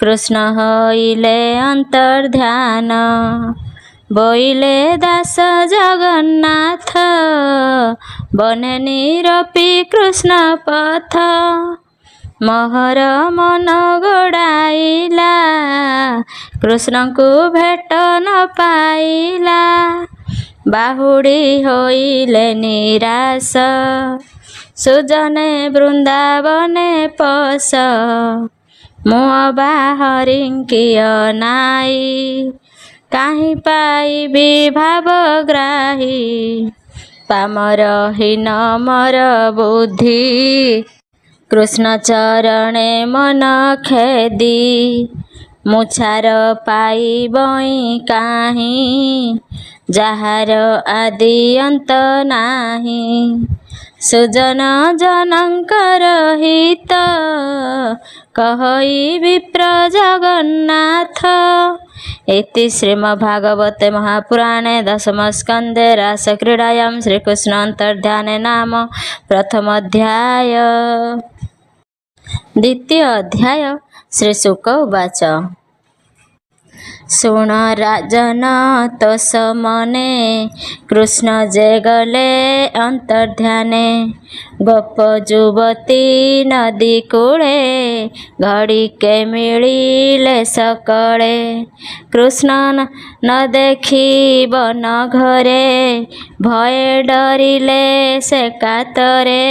कृष्ण होइले अंतर्ध्यान बोइले दास जगन्नाथ बने निरपी कृष्ण पथ मोहर मन गोड़ाइला कृष्ण को भेट न पाइला बाहुड़ी होइले निराश सुजने वृंदावने पस मुँह बाहरिंकिय नाई काहीं पाइबी भावग्राही पामरहीन मर बुद्धि कृष्ण चरणे मन खेदी मुछार पाइबई काहीं जाहार आदि अंत नाही सुजन जनकर हित कहई विप्र जगन्नाथ इति श्रीमद्भागवते महापुराणे दशमस्कन्धे रासक्रीडायां श्रीकृष्ण अन्तर्ध्याने नाम प्रथमोऽध्याय। द्वितीय अध्याय। श्रीशुक उवाच शुण राजन तो समने कृष्ण जे गले अंतर्ध्याने गोप युवती नदी कूले घड़ीके मिलिले सकले कृष्ण न देखी बन घरे भय डरिले से कातरे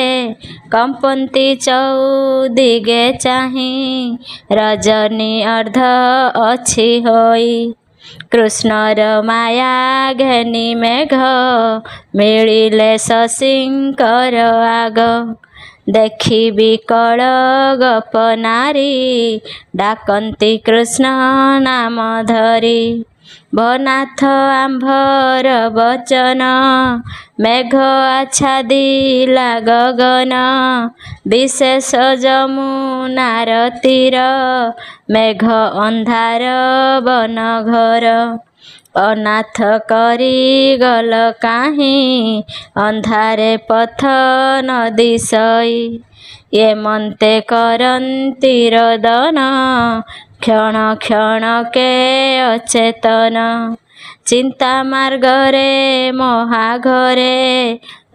कंपन्ती चौदिगे चाही रजनी अर्ध अछि होई कृष्णर माया घेनी मेघ मिलिले शशिंकर आग देखी विकल गोप नारी डाकन्ती कृष्ण नाम धरी भनाथ आंभर बचन मेघ आच्छादिला गगन विशेष जमुनार तीर मेघ अन्धार बन घर अनाथ करी गल काहीं अन्धारे पथ न दिशई ये मन्ते करन्ति रोदन क्षण क्षण के अचेतन चिंता मार्गरे महाघरे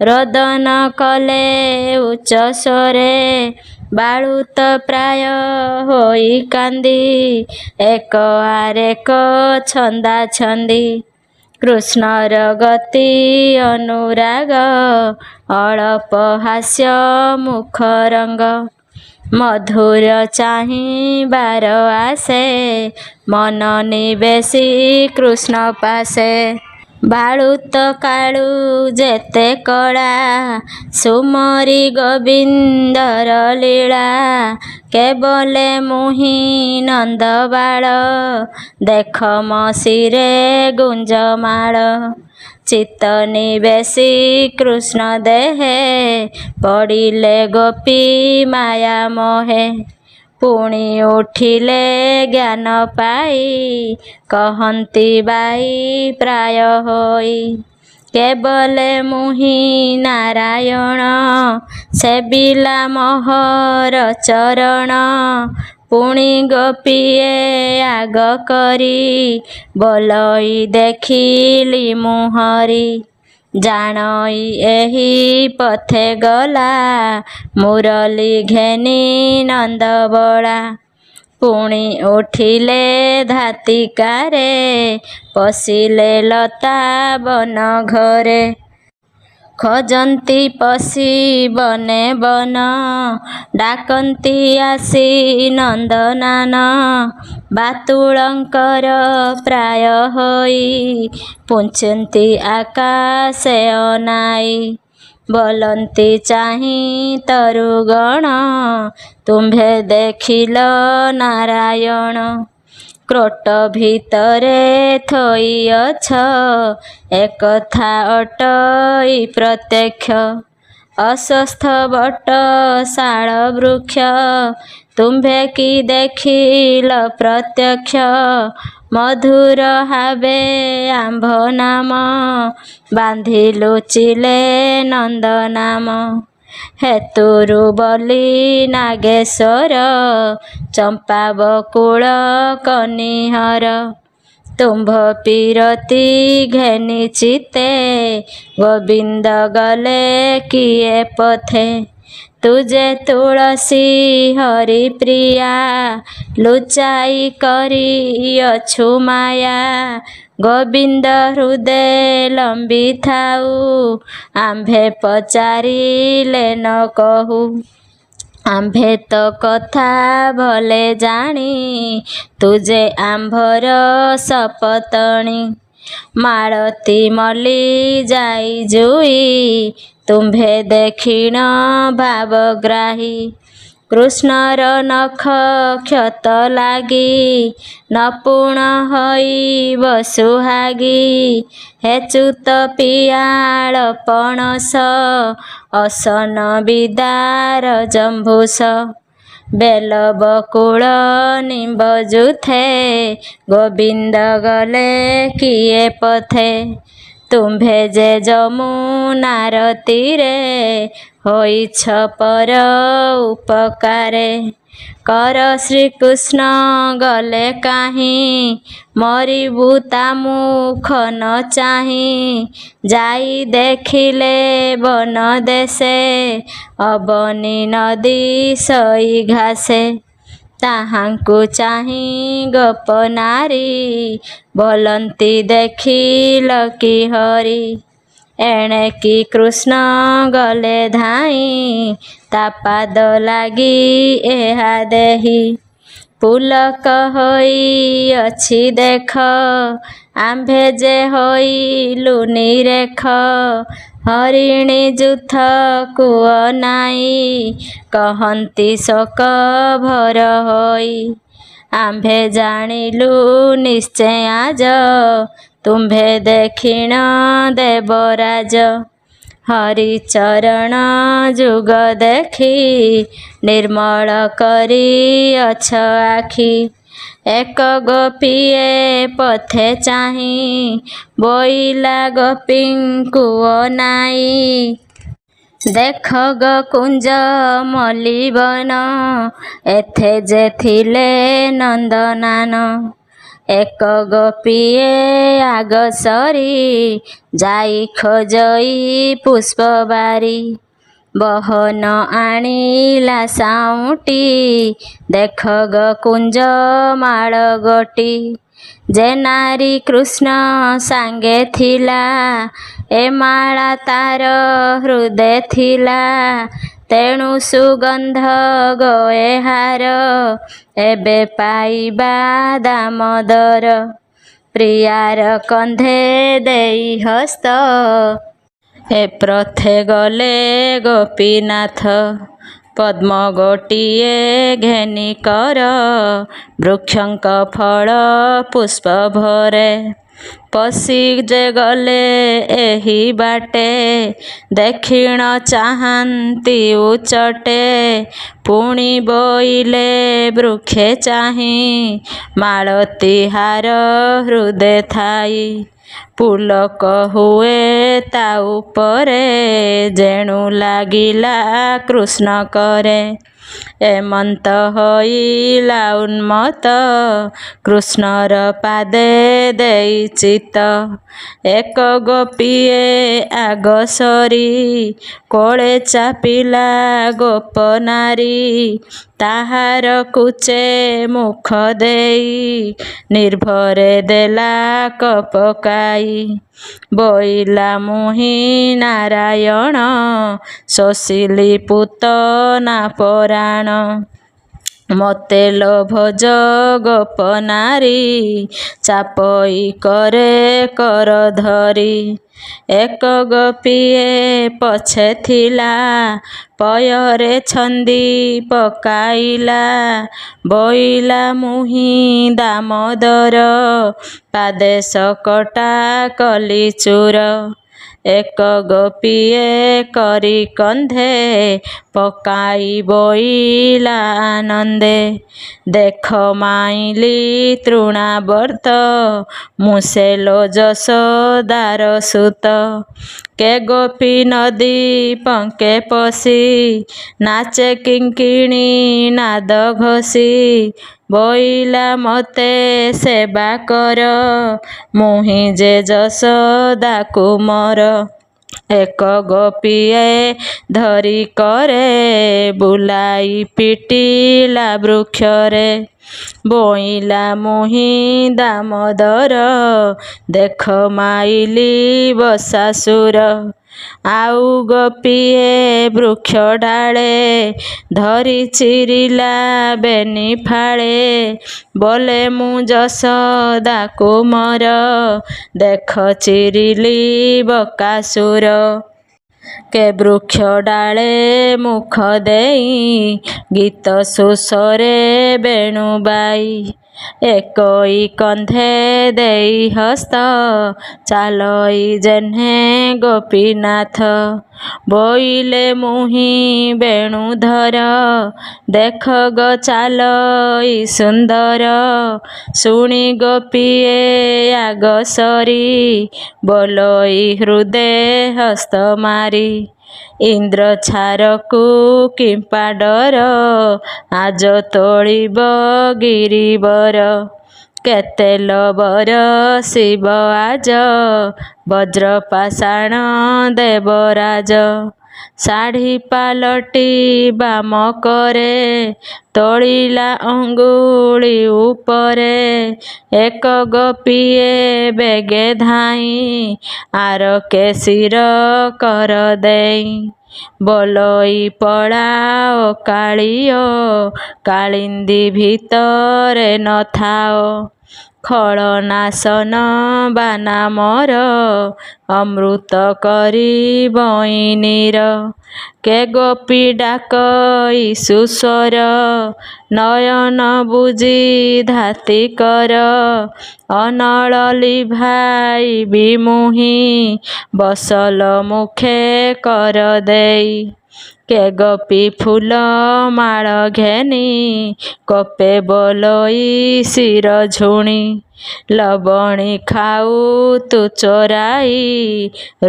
रोदन कले उच्च स्वरे बाळुत प्राय होई कांदी एक आरेक छंदा छंदी कृष्णर गति अनुराग अळप हास्य मुख रंग मधुर चाहिबार आसे मन निवेशी कृष्ण पासे बाळुत काळू जेते कळा सुमरी गोविंदर लीला केवले मुहि नंद बाळ देख मसीरे गुंजमाळ चित्त निवेशी कृष्ण देहे पड़िले गोपी माया मोहे पुणी उठिले ज्ञान पाई कहन्ति बाई प्राय होई केवले मुहि नारायण सेविला मोहर चरण पुणी गोपीए आग करी बोलई देखिली मुहरी जानई एही पथे गला मुरली घेनी नंद बड़ा पुणी उठिले धातिकारे पशिले लता बन घरे खोजन्ति पशि बने बन डाकन्ति आसी नंदनान बातुलंकर प्राय होई पुंछन्ति आकाशे अनाई बोलन्ति चाही तरुगण तुम्भे देखिल नारायण क्रोट भितरे थोइअछ एकथा अटई प्रत्यक्ष ଅଶ୍ୱତ୍ଥ ବଟ ଶାଳ ବୃକ୍ଷ ତୁମ୍ଭେ କି ଦେଖିଲ ପ୍ରତ୍ୟକ୍ଷ ମଧୁର ହାବେ ଆମ୍ଭ ନାମ ବାନ୍ଧି ଲୁଚିଲେ ନନ୍ଦ ନାମ ହେତୁରୁ ବଲି ନାଗେଶ୍ୱର ଚମ୍ପା ବକୁଳ କନିହର ତୁମ୍ଭ ପିରତି ଘେନି ଚିତେ ଗୋବିନ୍ଦ ଗଲେ କିଏ ପଥେ ତୁଜେ ତୁଳସୀ ହରି ପ୍ରିୟା ଲୁଚାଇ କରିଅଛୁ ମାୟା ଗୋବିନ୍ଦ ହୃଦେ ଲମ୍ବି ଥାଉ ଆମ୍ଭେ ପଚାରିଲେ ନ କହୁ ଆମ୍ଭେ ତ କଥା ଭଲେ ଜାଣି ତୁଜେ ଆମ୍ଭର ସପତଣି ମାଳତୀ ମଲି ଯାଇ ଜୁଇ ତୁମ୍ଭେ ଦେଖିଣ ଭାବଗ୍ରାହୀ କୃଷ୍ଣର ନଖ କ୍ଷତ ଲାଗି ନପୁଣ ହୋଇବ ସୁହାଗୀ ହେଚୁତ ପିଆଳ ପଣସ ଅସନ ବିଦାର ଜମ୍ଭୁଷ ବେଲ ବକୁଳ ନିମ୍ବ ଜୁଥେ ଗୋବିନ୍ଦ ଗଲେ କିଏ ପଥେ ତୁମ୍ଭେ ଯେ ଯମୁନାର ତୀରେ ହୋଇଛ ପର ଉପକାରେ କର ଶ୍ରୀକୃଷ୍ଣ ଗଲେ କାହିଁ ମରିବୁ ତା ମୁଖ ନ ଚାହିଁ ଯାଇ ଦେଖିଲେ ବନ ଦେଶେ ଅବନୀ ନଦୀ ସଇ ଘାସେ ତାହାଙ୍କୁ ଚାହିଁ ଗୋପ ନାରୀ ବୋଲନ୍ତି ଦେଖିଲ କି ହରି ଏଣେ କି କୃଷ୍ଣ ଗଲେ ଧାଇଁ ତା ପାଦ ଲାଗି ଏହା ଦେହି ପୁଲକ ହୋଇଅଛି ଦେଖ ଆମ୍ଭେ ଯେ ହୋଇଲୁ ନିରେଖ ହରିଣୀ ଯୁଥ କୁଅ ନାଇଁ କହନ୍ତି ଶୋକ ଭର ହୋଇ ଆମ୍ଭେ ଜାଣିଲୁ ନିଶ୍ଚୟ ଆଜ ତୁମ୍ଭେ ଦେଖିଣ ଦେବରାଜ ହରିଚରଣ ଯୁଗ ଦେଖି ନିର୍ମଳ କରିଅଛ ଆଖି ଏକ ଗୋପୀଏ ପଥେ ଚାହିଁ ବୋଇଲା ଗୋପୀଙ୍କୁ ଅନାଇ ଦେଖ ଗୋ କୁଞ୍ଜ ମଲିବନ ଏଥେ ଯେ ଥିଲେ ନନ୍ଦନାନ ଏକ ଗୋପୀଏ ଆଗ ସରି ଯାଇ ଖୋଜଇ ପୁଷ୍ପବାରୀ ବହନ ଆଣିଲା ସାଉଁଟି ଦେଖ ଗୋ କୁଞ୍ଜ ମାଳ ଗୋଟି ଯେ ନାରୀ କୃଷ୍ଣ ସାଙ୍ଗେ ଥିଲା ଏ ମାଳା ତାର ହୃଦେ ଥିଲା ତେଣୁ ସୁଗନ୍ଧ ଗୋଏ ହାର ଏବେ ପାଇବା ଦାମୋଦର ପ୍ରିୟାର କନ୍ଧେ ଦେଇ ହସ୍ତ ଏ ପ୍ରଥେ ଗଲେ ଗୋପୀନାଥ ପଦ୍ମ ଗୋଟିଏ ଘେନି କର ବୃକ୍ଷଙ୍କ ଫଳ ପୁଷ୍ପ ଭରେ ପଶି ଯେ ଗଲେ ଏହି ବାଟେ ଦେଖିଣ ଚାହାନ୍ତି ଉଚଟେ ପୁଣି ବୋଇଲେ ବୃକ୍ଷେ ଚାହିଁ ମାଳତୀ ହାର ହୃଦେ ଥାଇ ପୁଲକ ହୁଏ ତା ଉପରେ ଯେଣୁ ଲାଗିଲା କୃଷ୍ଣ କରେ ଏମନ୍ତ ହୋଇଲା ଉନ୍ମତ୍ତ କୃଷ୍ଣର ପାଦେ ଦେଇ ଚିତ୍ତ ଏକ ଗୋପୀଏ ଆଗ ସରି କୋଳେ ଚାପିଲା ଗୋପ ନାରୀ ତାହାର କୁଚେ ମୁଖ ଦେଇ ନିର୍ଭରେ ଦେଲା କପକାଇ ବୋଇଲା ମୁହିଁ ନାରାୟଣ ଶୋଷିଲି ପୂତନା ପରାଣ ମୋତେ ଲୋଭ ଗୋପ ନାରୀ ଚାପଇ କରେ କର ଧରି ଏକ ଗୋପୀଏ ପଛେ ଥିଲା ପୟରେ ଛନ୍ଦି ପକାଇଲା ବୋଇଲା ମୁହିଁ ଦାମୋଦର ପାଦେ ସକଟା କଲି ଚୂର ଏକ ଗୋପୀଏ କରି କନ୍ଧେ ପକାଇ ବୋଇଲା ଆନନ୍ଦେ। ଦେଖ ମାଇଲି ତୃଣାବର୍ତ୍ତ ମୁଁ ସେ ଲୋ ଯଶୋଦାର ସୁତ। କେ ଗୋପୀ ନଦୀ ପଙ୍କେ ପଶି ନାଚେ କିଙ୍କିଣୀ ନାଦ ଘୋଷି। ବୋଇଲା ମତେ ସେବା କର ମୁହିଁ ଯେ ଯଶୋଦା କୁମର। ଏକ ଗୋପୀଏ ଧରି କରେ ବୁଲାଇ ପିଟିଲା ବୃକ୍ଷରେ। ବୋଇଲା ମୁହିଁ ଦାମୋଦର ଦେଖ ମାଇଲି ବସାସୁର। ଆଉ ଗୋପୀଏ ବୃକ୍ଷ ଡାଳେ ଧରି ଚିରିଲା ବେନି ଫାଳେ। ବୋଲେ ମୁଁ ଯଶୋଦା କୁମର ଦେଖ ଚିରିଲି ବକାସୁର। କେ ବୃକ୍ଷ ଡାଳେ ମୁଖ ଦେଇ ଗୀତ ସୁସ୍ୱରେ ବେଣୁବାଇ। ଏକୋଇ କନ୍ଧେ ଦେଇ ହସ୍ତ ଚାଲଇ ଯେହ୍ନେ ଗୋପୀନାଥ। ବୋଇଲେ ମୁହିଁ ବେଣୁଧର ଦେଖ ଗୋ ଚାଲଇ ସୁନ୍ଦର। ଶୁଣି ଗୋପୀଏ ଆଗ ସରି ବୋଲଇ ହୃଦେ ହସ୍ତ ମାରି। ଇନ୍ଦ୍ର ଛାରକୁ କିମ୍ପା ଡର ଆଜ ତୋଳିବ ଗିରିବର। କେତେ ଲୋ ବରଷିବ ଆଜ ବଜ୍ର ପାଷାଣ ଦେବରାଜ। ଶାଢ଼ୀ ପାଲଟି ବାମ କରେ ତୋଳିଲା ଅଙ୍ଗୁଳି ଉପରେ। ଏକ ଗୋପୀଏ ବେଗେ ଧାଇଁ ଆର କେଶିର କର ଦେଇ। ବୋଲଇ ପଳାଅ କାଳିଅ କାଳିନ୍ଦୀ ଭିତରେ ନଥାଅ। ଖଳ ନାଶନ ବାନା ମୋର ଅମୃତ କରିବଇ ନୀର। କେ ଗୋପୀ ଡାକଇ ସୁସ୍ୱର ନୟନ ବୁଜି ଧାତି କର। ଅନଳ ଲିଭାଇବି ମୁହିଁ ବସଲ ମୁଖେ କର ଦେଇ। କେ ଗୋପୀ ଫୁଲ ମାଳ ଘେନି କୋପେ ବୋଲଇ ଶିର ଝୁଣି। ଲବଣୀ ଖାଉ ତୁ ଚୋରାଇ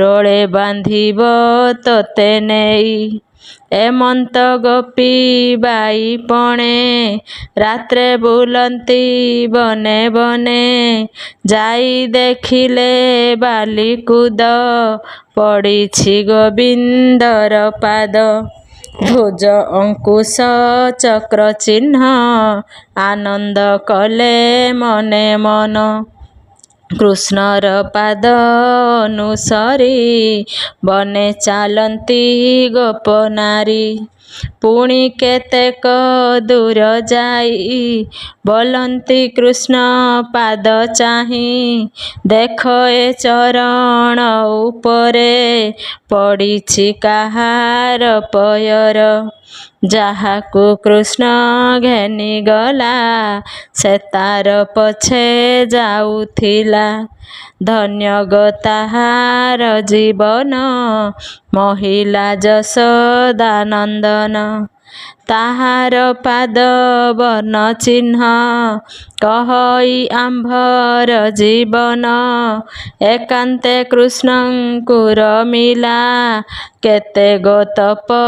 ରୋଳେ ବାନ୍ଧିବ ତୋତେ ନେଇ। ଏମନ୍ତ ଗୋପୀ ବାଇ ପଣେ ରାତ୍ରେ ବୁଲନ୍ତି ବନେ ବନେ। ଯାଇ ଦେଖିଲେ ବାଲିକୁଦ ପଡ଼ିଛି ଗୋବିନ୍ଦର ପାଦ। ଧ୍ୱଜ ଅଙ୍କୁଶ ଚକ୍ର ଚିହ୍ନ ଆନନ୍ଦ କଲେ ମନେ ମନ। କୃଷ୍ଣର ପାଦ ଅନୁସରି ବନେ ଚାଲନ୍ତି ଗୋପନାରୀ। ପୁଣି କେତେକ ଦୂର ଯାଇ ବୋଲନ୍ତି କୃଷ୍ଣ ପାଦ ଚାହିଁ। ଦେଖ ଏ ଚରଣ ଉପରେ ପଡ଼ିଛି କାହାର ପୟର। ଯାହାକୁ କୃଷ୍ଣ ଘେନିଗଲା ସେ ତାର ପଛେ ଯାଉଥିଲା। ଧନ୍ୟ ଗୋ ତାହାର ଜୀବନ ମହିଲା ଯଶୋଦା ନନ୍ଦନ। ତାହାର ପାଦ ବର୍ଣ୍ଣ ଚିହ୍ନ କହଇ ଆମ୍ଭର ଜୀବନ। ଏକାନ୍ତେ କୃଷ୍ଣଙ୍କୁ ରମିଲା କେତେ ଗୋ ତପ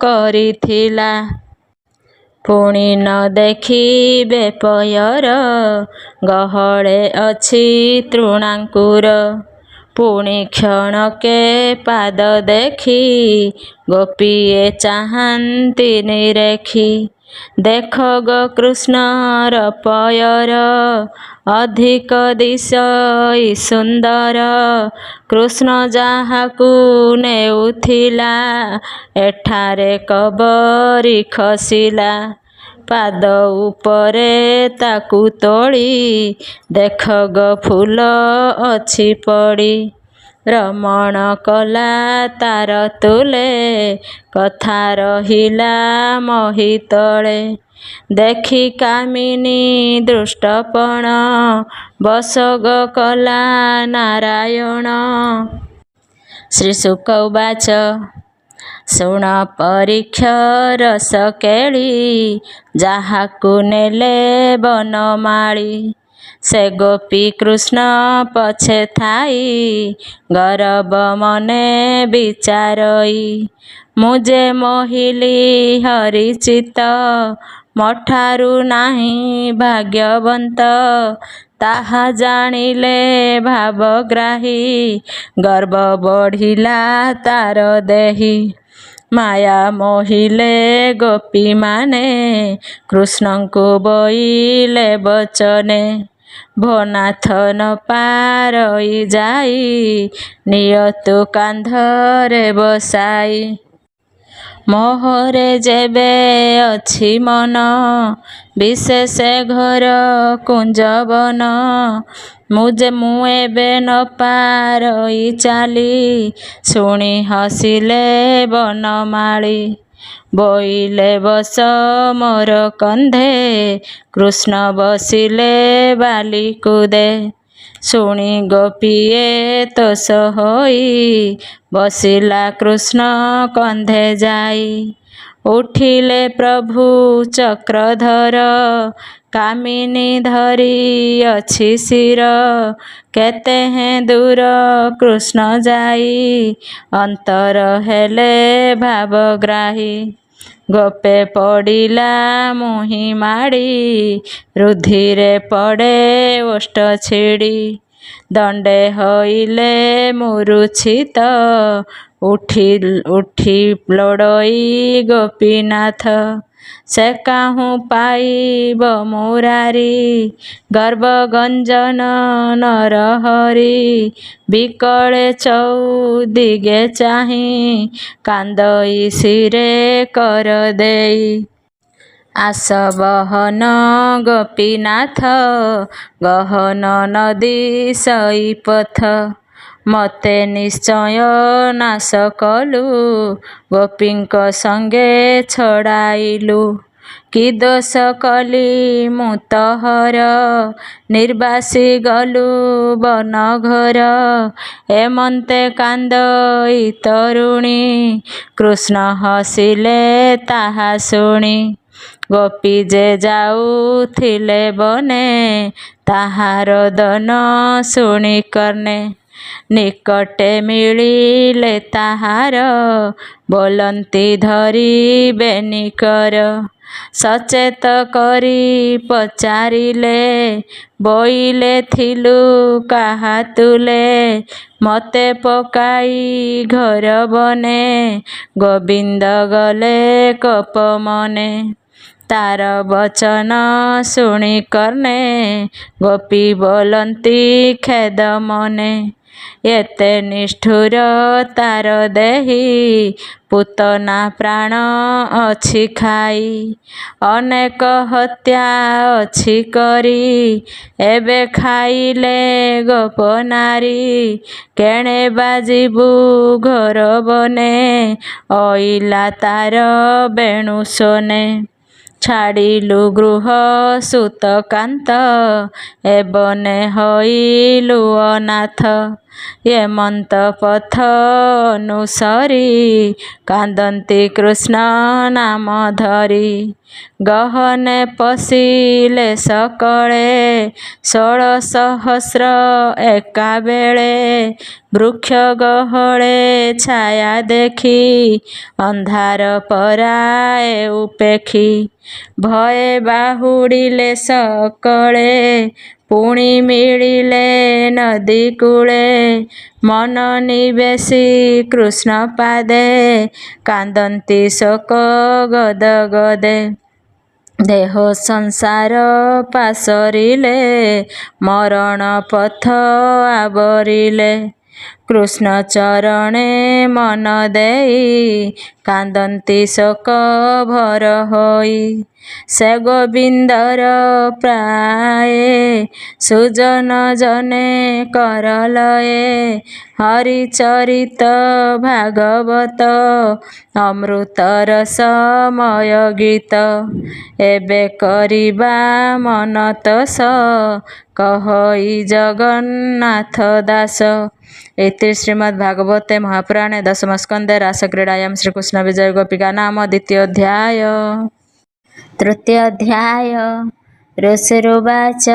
କରିଥିଲା। ପୁଣି ନ ଦେଖିବେ ପୟର ଗହଳେ ଅଛି ତୃଣାଙ୍କୁର। ପୁଣି କ୍ଷଣକେ ପାଦ ଦେଖି ଗୋପୀଏ ଚାହାନ୍ତି ନିରେଖି। ଦେଖ ଗୋ କୃଷ୍ଣର ପୟର ଅଧିକ ଦିଶଇ ସୁନ୍ଦର। କୃଷ୍ଣ ଯାହାକୁ ନେଉଥିଲା ଏଠାରେ କବରୀ ଖସିଲା। ପାଦ ଉପରେ ତାକୁ ତୋଳି ଦେଖ ଗୋ ଫୁଲ ଅଛି ପଡ଼ି। ରମଣ କଲା ତାର ତୁଲେ କଥା ରହିଲା ମହି ତଳେ। ଦେଖି କାମିନୀ ଦୃଷ୍ଟପଣ ବଶ ଗୋ କଲା ନାରାୟଣ। ଶ୍ରୀଶୁକ ଉବାଚ ଶୁଣ ପରୀକ୍ଷ ରସ କେଳି ଯାହାକୁ ନେଲେ ବନମାଳି ସେ ଗୋପୀ କୃଷ୍ଣ ପଛେ ଥାଇ ଗରବ ମନେ ବିଚାରଇ ମୁଁ ଯେ ମୋହିଲି ହରିଚିତ ମଠାରୁ ନାହିଁ ଭାଗ୍ୟବନ୍ତ ତାହା ଜାଣିଲେ ଭାବଗ୍ରାହୀ ଗର୍ବ ବଢ଼ିଲା ତାର ଦେହି ମାୟା ମୋହିଲେ ଗୋପୀମାନେ କୃଷ୍ଣଙ୍କୁ ବୋଇଲେ ବଚନେ ଭୋନାଥ ନ ପାରଇ ଯାଇ ନିୟତୁ କାନ୍ଧରେ ବସାଇ ମୋହରେ ଯେବେ ଅଛି ମନ ବିଶେଷ ଘର କୁଞ୍ଜବନ ମୁଁ ଏବେ ନ ପାରଇ ଚାଲି ଶୁଣି ହସିଲେ ବନମାଳି ବୋଇଲେ ବସ ମୋର କନ୍ଧେ କୃଷ୍ଣ ବସିଲେ ବାଲିକୁଦେ ଶୁଣି ଗୋପୀଏ ତୋଷ ହୋଇ ବସିଲା କୃଷ୍ଣ କନ୍ଧେ ଯାଇ ଉଠିଲେ ପ୍ରଭୁ ଚକ୍ରଧର କାମିନୀ ଧରି ଅଛି ଶିର କେତେ ହେଁ ଦୂର କୃଷ୍ଣ ଯାଇ ଅନ୍ତର ହେଲେ ଭାବଗ୍ରାହୀ ଗୋପେ ପଡ଼ିଲା ମୁହିଁ ମାଡ଼ି ରୁଧିରେ ପଡ଼େ ଓଷ୍ଠ ଛିଡ଼ି ଦଣ୍ଡେ ହୋଇଲେ ମୂରୁଛିତ ଉଠି ଲୋଡ଼ଇ ଗୋପୀନାଥ ସେ କାହୁଁ ପାଇବ ମୁରାରି ଗର୍ଭଗଞ୍ଜନ ନରହରି ବିକଳେ ଚଉଦିଗେ ଚାହିଁ କାନ୍ଦଇ ଶିରେ କର ଦେଇ ଆସବହନ ଗୋପୀନାଥ ଗହନ ନଦୀ ସଇପଥ ମୋତେ ନିଶ୍ଚୟ ନାଶ କଲୁ ଗୋପୀଙ୍କ ସଙ୍ଗେ ଛଡ଼ାଇଲୁ କି ଦୋଷ କଲି ମୁଁ ତହର ନିର୍ବାସୀ ଗଲୁ ବନଘର ଏମନ୍ତେ କାନ୍ଦଇ ତରୁଣୀ କୃଷ୍ଣ ହସିଲେ ତାହା ଶୁଣି ଗୋପୀ ଯେ ଯାଉଥିଲେ ବନେ ତାହାର ଦନ ଶୁଣି କର୍ଣ୍ଣେ ନିକଟେ ମିଳିଲେ ତାହାର ବୋଲନ୍ତି ଧରି ବେନିକର ସଚେତ କରି ପଚାରିଲେ ବୋଇଲେ ଥିଲୁ କାହା ତୁଲେ ମୋତେ ପକାଇ ଘର ବନେ ଗୋବିନ୍ଦ ଗଲେ କୋପ ମନେ ତାର ବଚନ ଶୁଣି କର୍ଣ୍ଣେ ଗୋପୀ ବୋଲନ୍ତି ଖେଦ ମନେ ଏତେ ନିଷ୍ଠୁର ତାର ଦେହି ପୂତନା ପ୍ରାଣ ଅଛି ଖାଇ ଅନେକ ହତ୍ୟା ଅଛି କରି ଏବେ ଖାଇଲେ ଗୋପନାରୀ କେଣେ ବାଜିବୁ ଘର ବନେ ଅଇଲା ତାର ବେଣୁ ଶୋନେ ଛାଡ଼ିଲୁ ଗୃହ ସୁତକାନ୍ତ ଏବନେ ହୋଇଲୁ ଅନାଥ ଏମନ୍ତ ପଥ ଅନୁସରି କାନ୍ଦନ୍ତି କୃଷ୍ଣ ନାମ ଧରି ଗହନେ ପଶିଲେ ସକଳେ 16,000 ଏକାବେଳେ ବୃକ୍ଷ ଗହଳେ ଛାୟା ଦେଖି ଅନ୍ଧାର ପରାଏ ଉପେକ୍ଷୀ ଭୟେ ବାହୁଡ଼ିଲେ ସକଳେ ପୁଣି ମିଳିଲେ ନଦୀ କୂଳେ ମନ ନିବେଶୀ କୃଷ୍ଣ ପାଦେ କାନ୍ଦନ୍ତି ଶୋକ ଗଦ ଗଦେ ଦେହ ସଂସାର ପାଶରିଲେ ମରଣ ପଥ ଆବରିଲେ କୃଷ୍ଣ ଚରଣେ ମନ ଦେଇ କାନ୍ଦନ୍ତି ଶୋକ ଭର ହୋଇ ସେ ଗୋବିନ୍ଦର ପ୍ରାଏ ସୁଜନ ଜନେ କରଲଏ ହରିଚରିତ ଭାଗବତ ଅମୃତର ସମୟ ଗୀତ ଏବେ କରିବା ମନ ତୋଷ କହଇ ଜଗନ୍ନାଥ ଦାସ। इति श्रीमद्भागवते महापुराणे दशमस्कन्धे रासक्रीडायां श्रीकृष्ण विजय गोपिका नाम द्वितीयोऽध्याय। तृतीयोऽध्याय। ऋषिरुवाच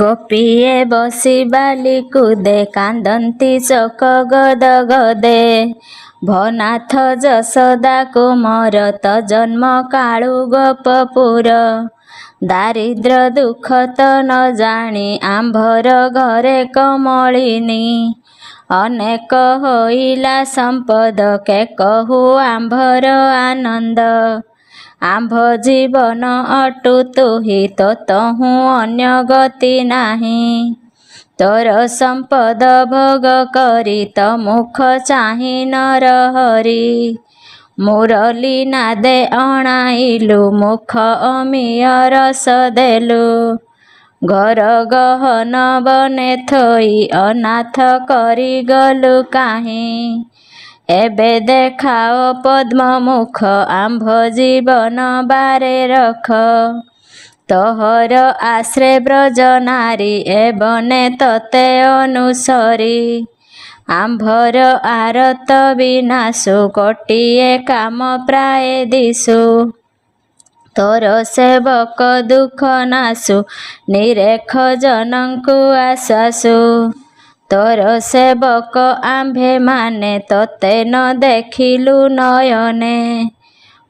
गोपीये बसि बालिकुदे कान्दन्ति शोक गद गदे भनाथ ଯଶୋଦା କୁମାର ତ ଜନ୍ମ କାଳୁ ଗୋପପୁର ଦାରିଦ୍ର୍ୟ ଦୁଃଖ ତ ନ ଜାଣି ଆମ୍ଭର ଘରେ କମଳିନୀ ଅନେକ ହୋଇଲା ସମ୍ପଦ କେ କହୁ ଆମ୍ଭର ଆନନ୍ଦ ଆମ୍ଭ ଜୀବନ ଅଟୁ ତୁହି ତ ତହୁଁ ଅନ୍ୟ ଗତି ନାହିଁ ତୋର ସମ୍ପଦ ଭୋଗ କରି ତ ମୁଖ ଚାହିଁ ନର ହରି ମୁରଲି ନାଦେ ଅଣାଇଲୁ ମୁଖ ଅମିୟ ରସ ଦେଲୁ ଘର ଗହନ ବନେ ଥୋଇ ଅନାଥ କରିଗଲୁ କାହିଁ ଏବେ ଦେଖାଅ ପଦ୍ମ ମୁଖ ଆମ୍ଭ ଜୀବନ ବାରେ ରଖ ତୋହର ଆଶ୍ରେ ବ୍ରଜ ନାରୀ ଏବନେ ତତେ ଅନୁସରି ଆମ୍ଭର ଆରତ ବିନାଶୁ କୋଟିଏ କାମ ପ୍ରାୟ ଦିଶୁ ତୋର ସେବକ ଦୁଃଖ ନାଶୁ ନିରେଖ ଜନଙ୍କୁ ଆଶାସୁ ତୋର ସେବକ ଆମ୍ଭେ ମାନେ ତତେ ନ ଦେଖିଲୁ ନୟନେ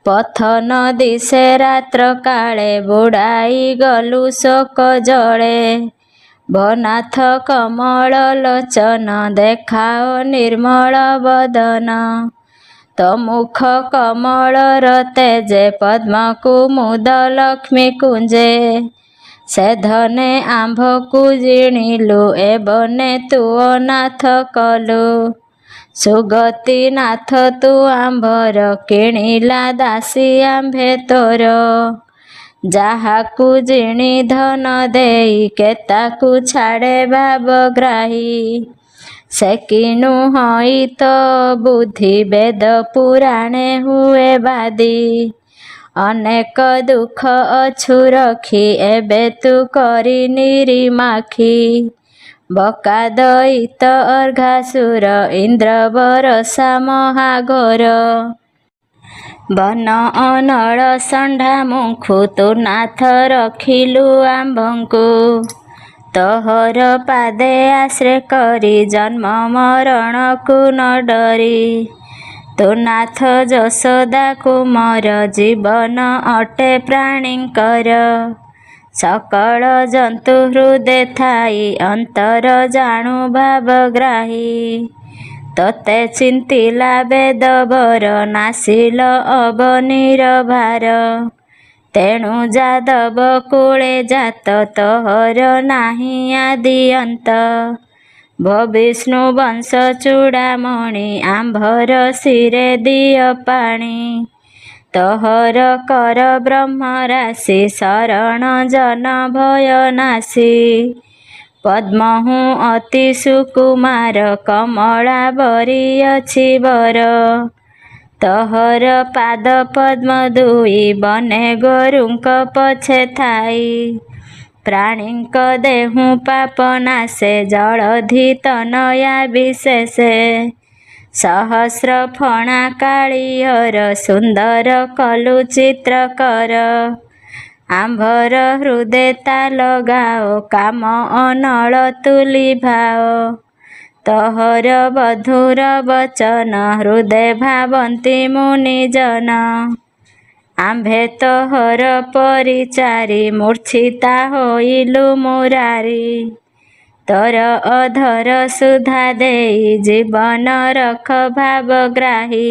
ପଥ ନ ଦିଶେ ରାତ୍ର କାଳେ ବୁଡ଼ାଇ ଗଲୁ ଶୋକ ଜଳେ ଭନାଥ କମଳ ଲୋଚନ ଦେଖାଅ ନିର୍ମଳ ବଦନ ତ ମୁଖ କମଳର ତେଜେ ପଦ୍ମକୁ ମୁଦ ଲକ୍ଷ୍ମୀ କୁଞ୍ଜେ ସେ ଧନେ ଆମ୍ଭକୁ ଜିଣିଲୁ ଏବନେ ତୁ ଅନାଥ କଲୁ ସୁଗତି ନାଥ ତୁ ଆମ୍ଭର କିଣିଲା ଦାସୀ ଆମ୍ଭେ ତୋର ଯାହାକୁ ଜିଣି ଧନ ଦେଇ କେତାକୁ ଛାଡ଼େ ଭାବଗ୍ରାହୀ ସେ କିନୁ ହଇ ତ ବୁଦ୍ଧି ବେଦ ପୁରାଣେ ହୁଏ ବାଦି ଅନେକ ଦୁଃଖ ଅଛୁ ରଖି ଏବେ ତୁ କରି ନିରିମାଖି ବକା ଦଇତ ଅର୍ଘାସୁର ଇନ୍ଦ୍ର ବରସା ମହାଘୋର ବନ ଅନଳ ଷଣ୍ଢା ମୁଖୁ ତୁ ନାଥ ରଖିଲୁ ଆମ୍ଭଙ୍କୁ ତୋହର ପାଦେ ଆଶ୍ରେ କରି ଜନ୍ମ ମରଣକୁ ନ ଡରି ତୁ ନାଥ ଯଶୋଦା କୁମାର ଜୀବନ ଅଟେ ପ୍ରାଣୀଙ୍କର ସକଳ ଜନ୍ତୁ ହୃଦେ ଥାଇ ଅନ୍ତର ଜାଣୁ ଭାବଗ୍ରାହୀ ତତେ ଚିନ୍ତିଲା ବେଦବର ନାସିଲ ଅବନୀର ଭାର ତେଣୁ ଯାଦବ କୂଳେ ଜାତ ତୋହର ନାହିଁ ଆଦି ଅନ୍ତ ଭବିଷ୍ଣୁ ବଂଶ ଚୂଡ଼ାମଣି ଆମ୍ଭର ଶିରେ ଦିଅ ପାଣି ତୋହର କର ବ୍ରହ୍ମ ରାଶି ଶରଣ ଜନ ଭୟ ନାଶୀ ପଦ୍ମହୁ ଅତି ସୁକୁମାର କମଳା ବରି ଅଛି ବର ତୋହର ପାଦ ପଦ୍ମ ଦୁଇ ବନେ ଗୋରୁଙ୍କ ପଛେ ଥାଇ ପ୍ରାଣୀଙ୍କ ଦେହୁ ପାପ ନାଶେ ଜଳଧି ତନୟା ବିଶେଷେ ସହସ୍ର ଫଣା କାଳିଅର ସୁନ୍ଦର କଲୁ ଚିତ୍ରକର ଆମ୍ଭର ହୃଦେ ତା ଲଗାଅ କାମ ଅନଳ ତୁଲିଭାଅ ତୋହର ବଧୁର ବଚନ ହୃଦେ ଭାବନ୍ତି ମୁନିଜନ ଆମ୍ଭେ ତୋହର ପରିଚାରି ମୂର୍ଚ୍ଛିତା ହୋଇଲୁ ମୁରାରି ତୋର ଅଧର ସୁଧା ଦେଇ ଜୀବନ ରଖ ଭାବଗ୍ରାହୀ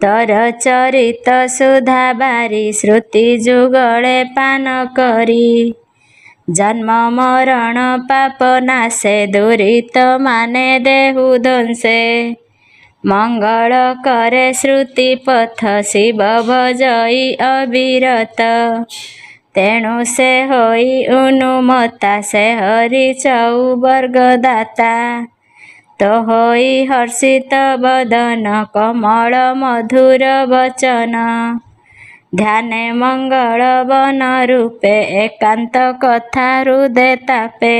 ତୋର ଚରିତ ସୁଧା ବାରି ଶ୍ରୁତି ଯୁଗଳେ ପାନ କରି ଜନ୍ମ ମରଣ ପାପ ନାଶେ ଦୁରିତ ମାନେ ଦେହୁ ଧ୍ୱଂସେ ମଙ୍ଗଳ କରେ ଶ୍ରୁତି ପଥ ଶିବ ଭଜଇ ଅବିରତ। ତେଣୁ ସେ ହୋଇ ଉନ୍ମତ୍ତା ସେ ହରି ଚଉବର୍ଗ ଦାତା। ତ ହୋଇ ହର୍ଷିତ ବଦନ କମଳ ମଧୁର ବଚନ। ଧ୍ୟାନେ ମଙ୍ଗଳ ବନ ରୂପେ ଏକାନ୍ତ କଥା ହୃଦେ ତାପେ।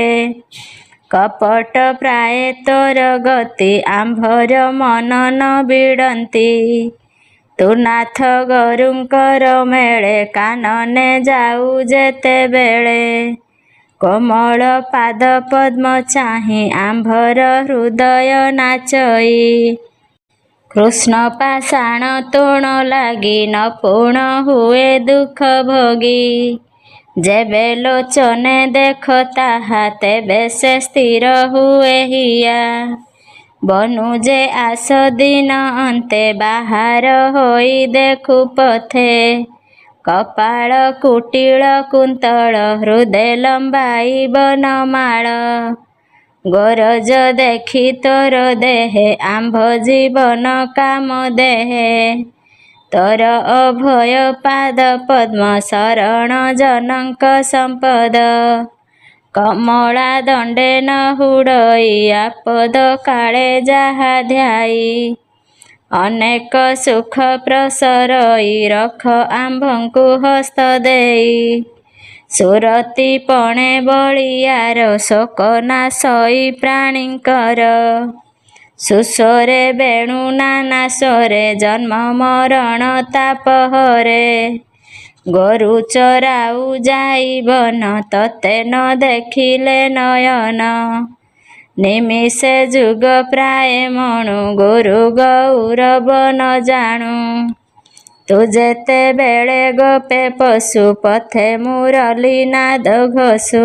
କପଟ ପ୍ରାୟ ତୋର ଗତି ଆମ୍ଭର ମନ ନ ବିଡ଼ନ୍ତି। ତୁ ନାଥ ଗରୁଙ୍କର ମେଳେ କାନନେ ଯାଉ ଯେତେବେଳେ। କୋମଳ ପାଦ ପଦ୍ମ ଚାହିଁ ଆମ୍ଭର ହୃଦୟ ନାଚଇ। କୃଷ୍ଣ ପାଷାଣ ତୃଣ ଲାଗି ନ ପୁଣ ହୁଏ ଦୁଃଖ ଭୋଗୀ। ଯେବେ ଲୋଚନେ ଦେଖ ତାହା ତେବେ ସେ ସ୍ଥିର ହୁଏ ହିଆ। ବନୁ ଯେ ଆସ ଦିନ ଅନ୍ତେ ବାହାର ହୋଇ ଦେଖୁ ପଥେ। କପାଳ କୁଟିଳ କୁନ୍ତଳ ହୃଦେ ଲମ୍ବାଇ ବନମାଳ। ଗୋରଜ ଦେଖି ତୋର ଦେହେ ଆମ୍ଭ ଜୀବନ କାମ ଦେହେ। ତୋର ଅଭୟ ପାଦ ପଦ୍ମ ଶରଣ ଜନଙ୍କ ସମ୍ପଦ। କମଳା ଦଣ୍ଡେ ନ ହୁଡ଼ଇ ଆପଦ କାଳେ ଯାହା ଧ୍ୟାଇ। ଅନେକ ସୁଖ ପ୍ରସରଇ ରଖ ଆମ୍ଭଙ୍କୁ ହସ୍ତ ଦେଇ। ସୁରତି ପଣେ ବଳିୟାର ଶୋକ ନାଶଇ ପ୍ରାଣୀଙ୍କର। ସୁସ୍ୱରେ ବେଣୁ ନାନା ସ୍ୱରେ ଜନ୍ମ ମରଣ ତାପ ହରେ। ଗୋରୁ ଚରାଉ ଯାଇ ବନ ତତେ ନ ଦେଖିଲେ ନୟନ। ନିମିଷେ ଯୁଗ ପ୍ରାୟ ମଣୁ ଗୁରୁ ଗୌରବ ନ ଜାଣୁ। ତୁ ଯେତେବେଳେ ଗୋପେ ପଶୁ ପଥେ ମୁରଲି ନାଦ ଘୋଷୁ।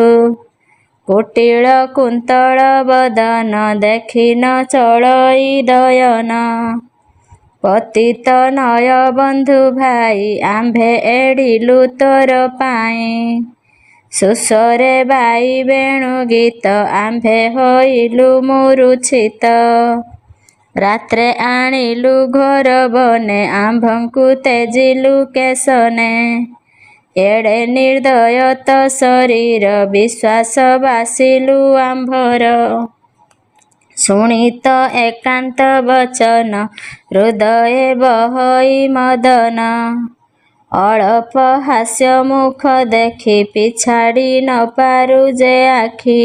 କୁଟିଳ କୁନ୍ତଳ ବଦନ ଦେଖି ନ ଚଳଇ ଦୟନ। ପତିତ ନୟ ବନ୍ଧୁ ଭାଇ ଆମ୍ଭେ ଏଡ଼ିଲୁ ତୋର ପାଇଁ। ସୁସ୍ୱରେ ବାଇ ବେଣୁ ଗୀତ ଆମ୍ଭେ ହୋଇଲୁ ମୂରୁଛିତ। ରାତ୍ରେ ଆଣିଲୁ ଘୋର ବନେ ଆମ୍ଭଙ୍କୁ ତେଜିଲୁ କେଶନେ। ଏଡ଼େ ନିର୍ଦ୍ଦୟ ତୋ ଶରୀର ବିଶ୍ୱାସ ବାସିଲୁ ଆମ୍ଭର। ଶୁଣି ତ ଏକାନ୍ତ ବଚନ ହୃଦୟେ ବହଇ ମଦନ। ଅଳପ ହାସ୍ୟ ମୁଖ ଦେଖି ପିଛାଡ଼ି ନ ପାରୁ ଯେ ଆଖି।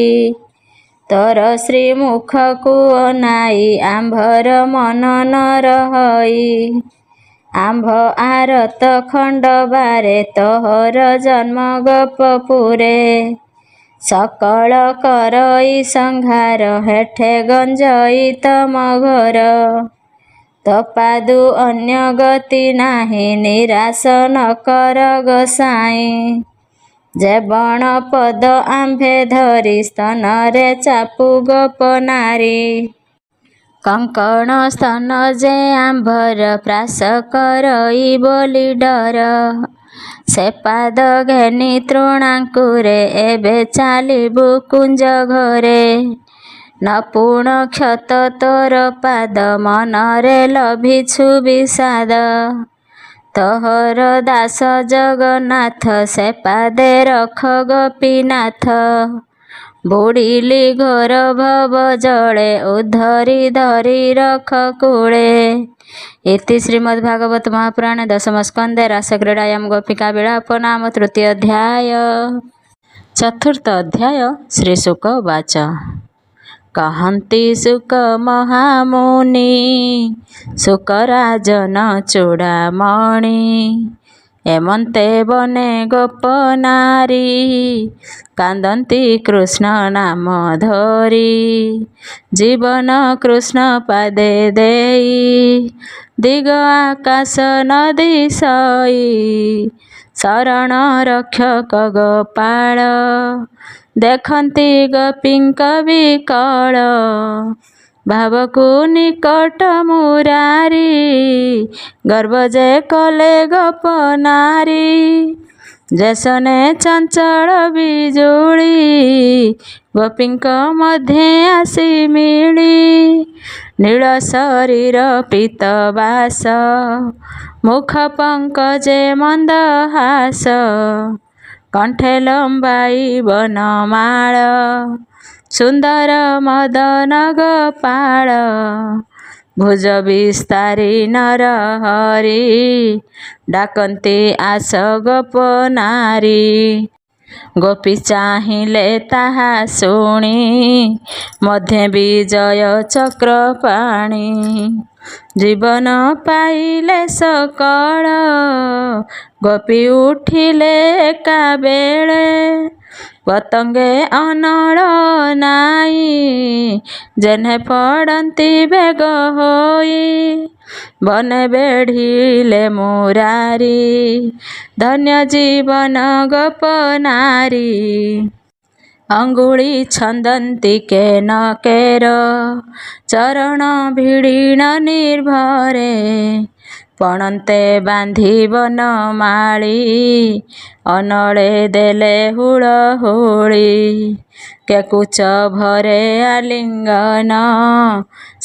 ତୋର ଶ୍ରୀମୁଖକୁ ଅନାଇ ଆମ୍ଭର ମନ ନ ରହଇ। ଆମ୍ଭ ଆରତ ଖଣ୍ଡବାରେ ତୋହର ଜନ୍ମ ଗୋପପୁରେ। ସକଳ କରଇ ସଂହାର ହେଠେ ଗଞ୍ଜଇ ତମ ଘର। ତୋ ପାଦୁ ଅନ୍ୟ ଗତି ନାହିଁ ନିରାଶ ନ କର ଗୋସାଇଁ। ଯେ ବଣ ପଦ ଆମ୍ଭେ ଧରି ସ୍ତନରେ ଚାପୁ ଗୋପ ନାରୀ। କଙ୍କଣ ସ୍ତନ ଯେ ଆମ୍ଭର ପ୍ରାସ କରଇ ବୋଲି ଡର। ସେ ପାଦ ଘେନି ତୃଣାଙ୍କୁରେ ଏବେ ଚାଲିବୁ କୁଞ୍ଜ ଘରେ। ନ ପୁଣ କ୍ଷତ ତୋର ପାଦ ମନରେ ଲଭିଛୁ ବିଷାଦ। ତୋହର ଦାସ ଜଗନ୍ନାଥ ସେ ପାଦେ ରଖ ଗୋପୀନାଥ। ବୁଡ଼ିଲି ଘୋର ଭବ ଜଳେ ଉଦ୍ଧରି ଧରି ରଖ କୂଳେ। ଇତି ଶ୍ରୀମଦ୍ଭାଗବତ ମହାପୁରାଣେ ଦଶମ ସ୍କନ୍ଧେ ରାସକ୍ରୀଡ଼ାୟାଂ ଗୋପିକା ବିଳାପ ନାମ ତୃତୀୟ ଅଧ୍ୟାୟ। ଚତୁର୍ଥ ଅଧ୍ୟାୟ। ଶ୍ରୀଶୁକ ଉବାଚ। କହନ୍ତି ଶୁକ ମହାମୁନି ଶୁକରାଜନ ଚୂଡ଼ାମଣି। ଏମନ୍ତେ ବନେ ଗୋପ ନାରୀ କାନ୍ଦନ୍ତି କୃଷ୍ଣ ନାମ ଧରି। ଜୀବନ କୃଷ୍ଣ ପାଦେ ଦେଇ ଦିଗ ଆକାଶ ନଦୀ ସଇ। ଶରଣ ରକ୍ଷକ ଗୋପାଳ ଦେଖନ୍ତି ଗୋପୀଙ୍କ ବିକଳ। ଭାବକୁ ନିକଟ ମୁରାରି ଗର୍ବ ଯେ କଲେ ଗୋପ ନାରୀ। ଯେସନେ ଚଞ୍ଚଳ ବିଜୁଳି ଗୋପୀଙ୍କ ମଧ୍ୟେ ଆସି ମିଳି ନୀଳ ଶରୀର ପୀତବାସ ମୁଖ ପଙ୍କଜେ ମନ୍ଦହାସ କଣ୍ଠେ ଲମ୍ବାଇ ବନମାଳ ସୁନ୍ଦର ମଦନ ଗୋପାଳ ଭୁଜ ବିସ୍ତାରୀ ନରହରି ଡାକନ୍ତି ଆସ ଗୋପ ନାରୀ। ଗୋପୀ ଚାହିଁଲେ ତାହା ଶୁଣି ମଧ୍ୟେ ବିଜୟ ଚକ୍ର ପାଣି ଜୀବନ ପାଇଲେ ସକଳ ଗୋପୀ ଉଠିଲେ ଏକାବେଳେ ପତଙ୍ଗେ ଅନଳ ନାଇ ଯେହ୍ନେ ପଡ଼ନ୍ତି ବେଗ ହୋଇ ବନେ ବେଢ଼ିଲେ ମୁରାରୀ ଧନ୍ୟ ଜୀବନ ଗୋପ ନାରୀ। ଅଙ୍ଗୁଳି ଛନ୍ଦନ୍ତି କେନ କେର ଚରଣ ଭିଡ଼ିଣ ନିର୍ଭରେ ପଣନ୍ତେ ବାନ୍ଧି ବନମାଳି ଅନଳେ ଦେଲେ ହୁଳହୁଳି କେ କୁଚ ଭରେ ଆଲିଙ୍ଗନ